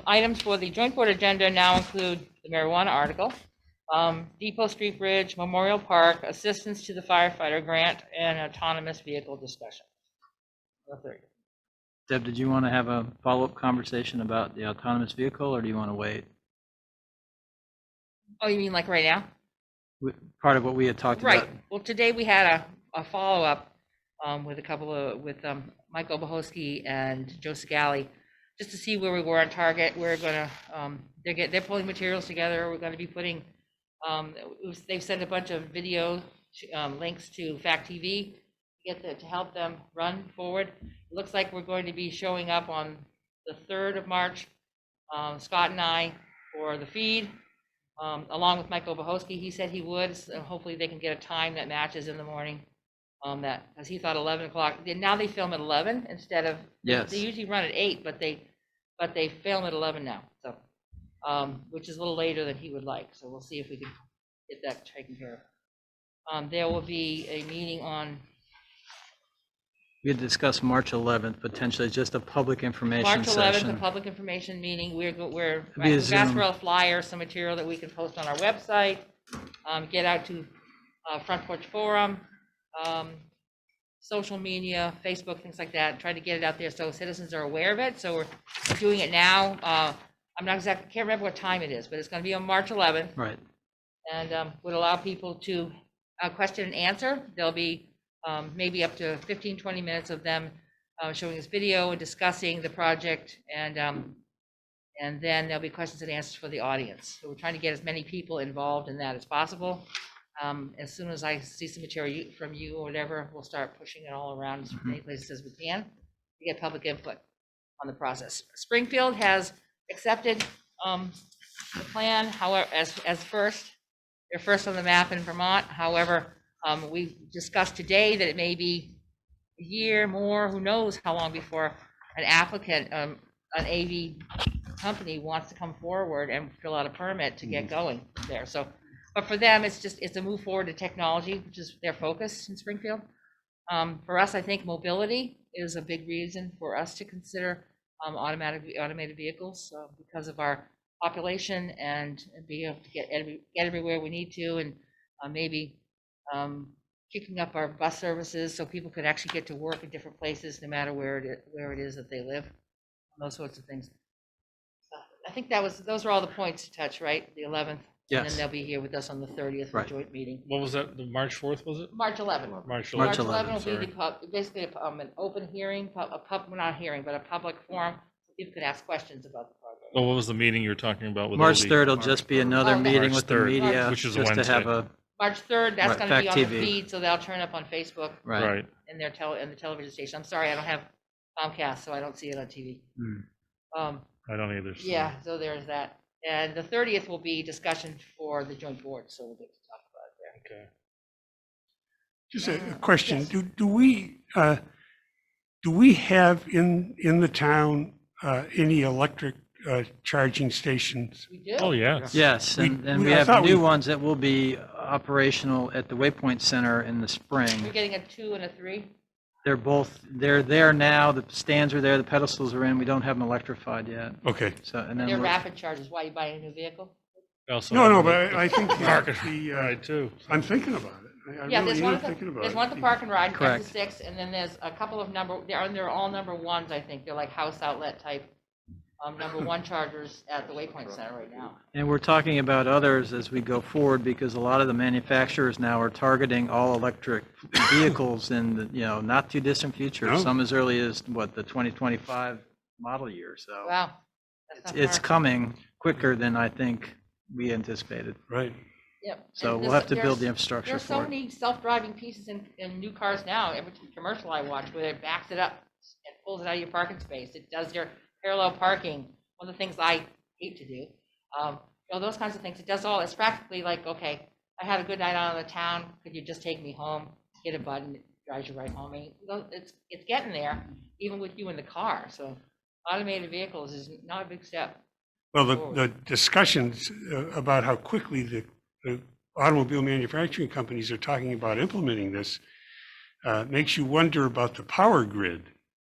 Items for the joint board agenda now include the marijuana article, Depot Street Bridge, Memorial Park, assistance to the firefighter grant, and autonomous vehicle discussion. The third. Deb, did you want to have a follow-up conversation about the autonomous vehicle, or do you want to wait? Oh, you mean like right now? Part of what we had talked Right. about. Well, today we had a follow-up with Mike Obahoski and Joe Scally, just to see where we were on target. We're gonna, they're pulling materials together. We're gonna be putting, they've sent a bunch of video links to Fact TV to help them run forward. It looks like we're going to be showing up on the 3rd of March, Scott and I, for the feed. Along with Mike Obahoski, he said he would, so hopefully they can get a time that matches in the morning. Because he thought 11 o'clock, now they film at 11 instead of, Yes. they usually run at 8, but they film at 11 now, so, which is a little later than he would like, so we'll see if we can get that taken care of. There will be a meeting on We had discussed March 11th, potentially just a public information March 11th, a session. public information meeting. We've be a asked Zoom. for a flyer, some material that we can post on our website, get out to Front Porch Forum, social media, Facebook, things like that, try to get it out there so citizens are aware of it. So we're doing it now. I'm not exactly, can't remember what time it is, but it's going to be on March 11th, Right. and would allow people to question and answer. There'll be maybe up to 15, 20 minutes of them showing this video and discussing the project and And then there'll be questions and answers for the audience. So we're trying to get as many people involved in that as possible. As soon as I see some material from you or whatever, we'll start pushing it all around as many places as we can to get public input on the process. Springfield has accepted the plan, however, as first. They're first on the map in Vermont. However, we discussed today that it may be a year more, who knows how long before an applicant, an AV company wants to come forward and fill out a permit to get going there. So, but for them, it's a move forward to technology, which is their focus in Springfield. For us, I think mobility is a big reason for us to consider automated vehicles because of our population and being able to get everywhere we need to, and maybe kicking up our bus services so people could actually get to work in different places no matter where it is that they live, those sorts of things. I think those are all the points to touch, right? The 11th. And Yes. then they'll be here with us on the 30th for a Right. joint meeting. What was that? The March 4th, was it? March 11th. March March 11th. 11th will be sorry. basically an open hearing, not a hearing, but a public forum. So people could ask questions about the project. Well, what was the meeting you were talking about with March Obi? 3rd will just be another Oh, meeting March with the 3rd, media, which is a just to have Wednesday. March 3rd, that's Right, going to be Fact on TV. the feed, so they'll turn up on Facebook right. and the television station. I'm sorry, I don't have Comcast, so I don't see it on TV. Hmm. I don't either. so- Yeah, so there's that. And the 30th will be discussion for the joint board, so we'll get to talk about it there. Okay. Just a question, Yes. do we have in the town any electric charging stations? We do. Oh, yeah. Yes, and we I have thought new we- ones that will be operational at the Waypoint Center in the We're spring. getting a 2 and a 3. They're there now, the stands are there, the pedestals are in, we don't have them electrified yet. Okay. So, and then They're we're- rapid charges. Why, you buying a new vehicle? Also No, have no, the- but I think Market the, ride too. I'm thinking about it. I Yeah, really there's one am at the, thinking about there's it. one at the Park and Ride, Correct. 6, and then there's a couple of they're all number ones, I think. They're like house outlet type, number one chargers at the Waypoint Center right now. And we're talking about others as we go forward, because a lot of the manufacturers now are targeting all electric vehicles in the, not too distant future, No. some as early as, the 2025 model year, so. Wow. That's not It's far. coming quicker than I think we anticipated. Right. Yep. So And we'll have to build the there's infrastructure There's so for it. many self-driving pieces in new cars now. Every commercial I watch where it backs it up and pulls it out of your parking space. It does your parallel parking. One of the things I hate to do. Those kinds of things. It does all. It's practically like, okay, I had a good night out of the town. Could you just take me home? Hit a button, it drives you right home. I mean, it's getting there, even with you in the car. So automated vehicles is not a big step. Well, the discussions about how quickly the automobile manufacturing companies are talking about implementing this makes you wonder about the power grid.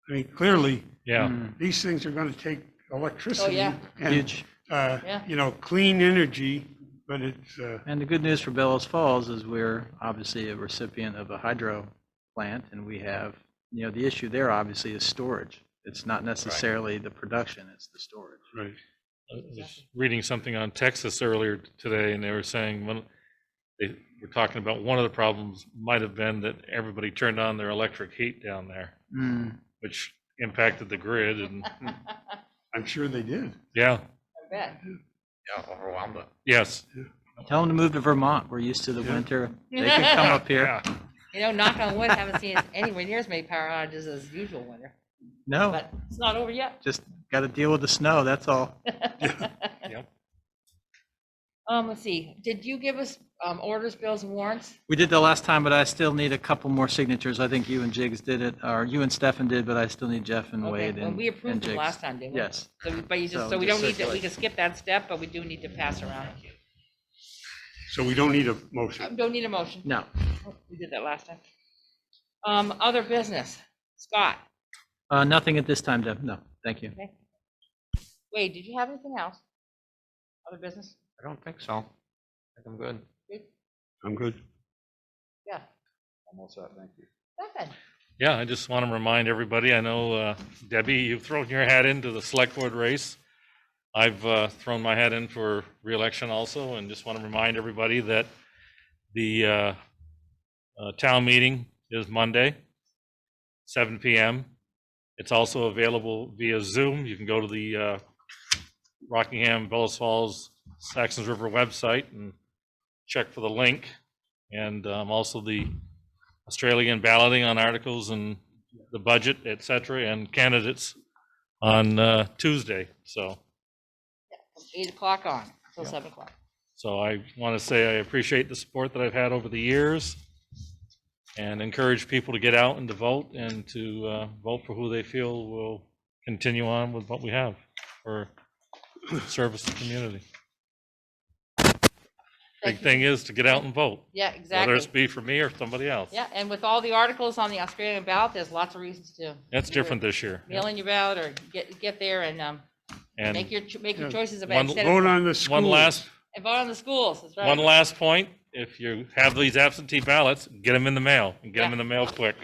I mean, clearly, Yeah. Mm, these things are going to take electricity. yeah. and, Huge. Yeah. Clean energy, but it's, And the good news for Bellows Falls is we're obviously a recipient of a hydro plant, and we have, the issue there obviously is storage. It's not necessarily the production, it's the storage. right. I was reading something on Texas earlier today, and they were saying they were talking about one of the problems might have been that everybody turned on their electric heat down there, Mm, which impacted the grid. And I'm sure they did. yeah, I bet. Yeah, overwhelmed it. yes, Tell them to move to Vermont. We're used to the Yeah. winter. They can come up here. yeah. Knock on wood, haven't seen anywhere near as many power outages as usual winter, No, but it's not over yet. just got to deal with the snow, that's all. Yep. Let's see, did you give us orders, bills, and warrants? We did the last time, but I still need a couple more signatures. I think you and Jigs did it, or you and Stefan did, but I still need Jeff and Okay, Wade well, and we approved them Jigs. last time, didn't we? Yes. But you just, So so we just don't need to, we circulate. can skip that step, but we do need to pass around. So we don't need a motion. Don't need a motion. No. We did that last time. Other business, Scott, Nothing at this time, Deb. No, thank you. Wade, did you have anything else? Other business? I don't think so. I think I'm good. I'm good. Yeah, I'm all set, thank you. nothing. Yeah, I just want to remind everybody, I know, Debbie, you've thrown your hat into the select board race. I've thrown my hat in for reelection also, and just want to remind everybody that the town meeting is Monday, 7 PM. It's also available via Zoom. You can go to the Rockingham, Bellows Falls, Saxons River website and check for the link. And also the Australian balloting on articles and the budget, et cetera, and candidates on Tuesday. So, 8 o'clock on, till 7 o'clock. so I want to say I appreciate the support that I've had over the years and encourage people to get out and to vote and to vote for who they feel will continue on with what we have for service to the community. Big Thank you. thing is to get out and vote, Yeah, whether exactly. it's be for me or somebody else. Yeah, and with all the articles on the Australian ballot, there's lots of reasons to. That's do different it. this year. Mail in your ballot or get there and And make your Yeah. choices about One- instead Vote of, on the schools. and vote on the schools, that's right. one last point, if you have these absentee ballots, get them in the mail and get them Yeah. in the mail quick.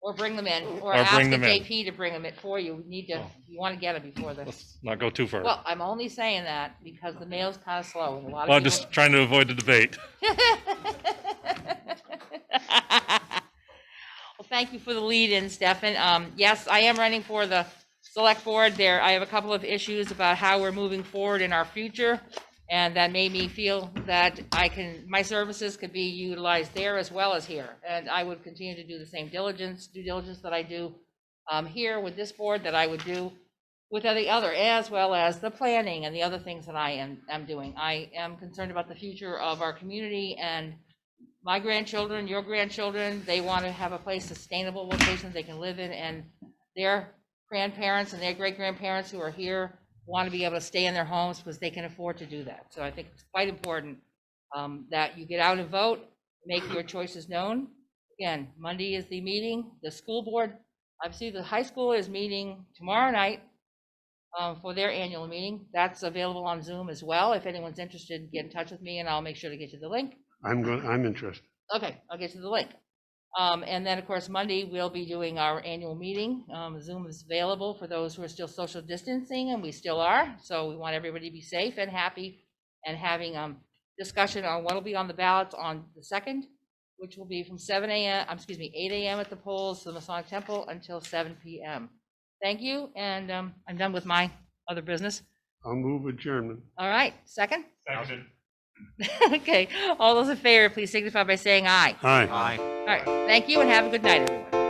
Or bring them in, or Or ask bring the them in. JP to bring them in for you. You need to, you want to get them before the, Let's not go too far. well, I'm only saying that because the mail's kind of slow and a lot Well, of I'm people. just trying to avoid the debate. Well, thank you for the lead-in, Stefan. Yes, I am running for the select board there. I have a couple of issues about how we're moving forward in our future. And that made me feel that my services could be utilized there as well as here. And I would continue to do the same due diligence that I do here with this board, that I would do with the other, as well as the planning and the other things that I am doing. I am concerned about the future of our community and my grandchildren, your grandchildren. They want to have a place, sustainable location they can live in, and their grandparents and their great-grandparents who are here want to be able to stay in their homes because they can afford to do that. So I think it's quite important that you get out and vote, make your choices known. Again, Monday is the meeting. The school board, obviously the high school is meeting tomorrow night for their annual meeting. That's available on Zoom as well. If anyone's interested, get in touch with me and I'll make sure to get you the link. I'm interested. Okay, I'll get you the link. And then, of course, Monday, we'll be doing our annual meeting. Zoom is available for those who are still social distancing, and we still are. So we want everybody to be safe and happy and having discussion on what will be on the ballots on the 2nd, which will be from 8 a.m. at the polls, the Masonic Temple, until 7 p.m. Thank you, and I'm done with my other business. I'll move adjournment. All right, second? Okay, all those in favor, please signify by saying aye. Aye. Aye. All right, thank you and have a good night, everyone.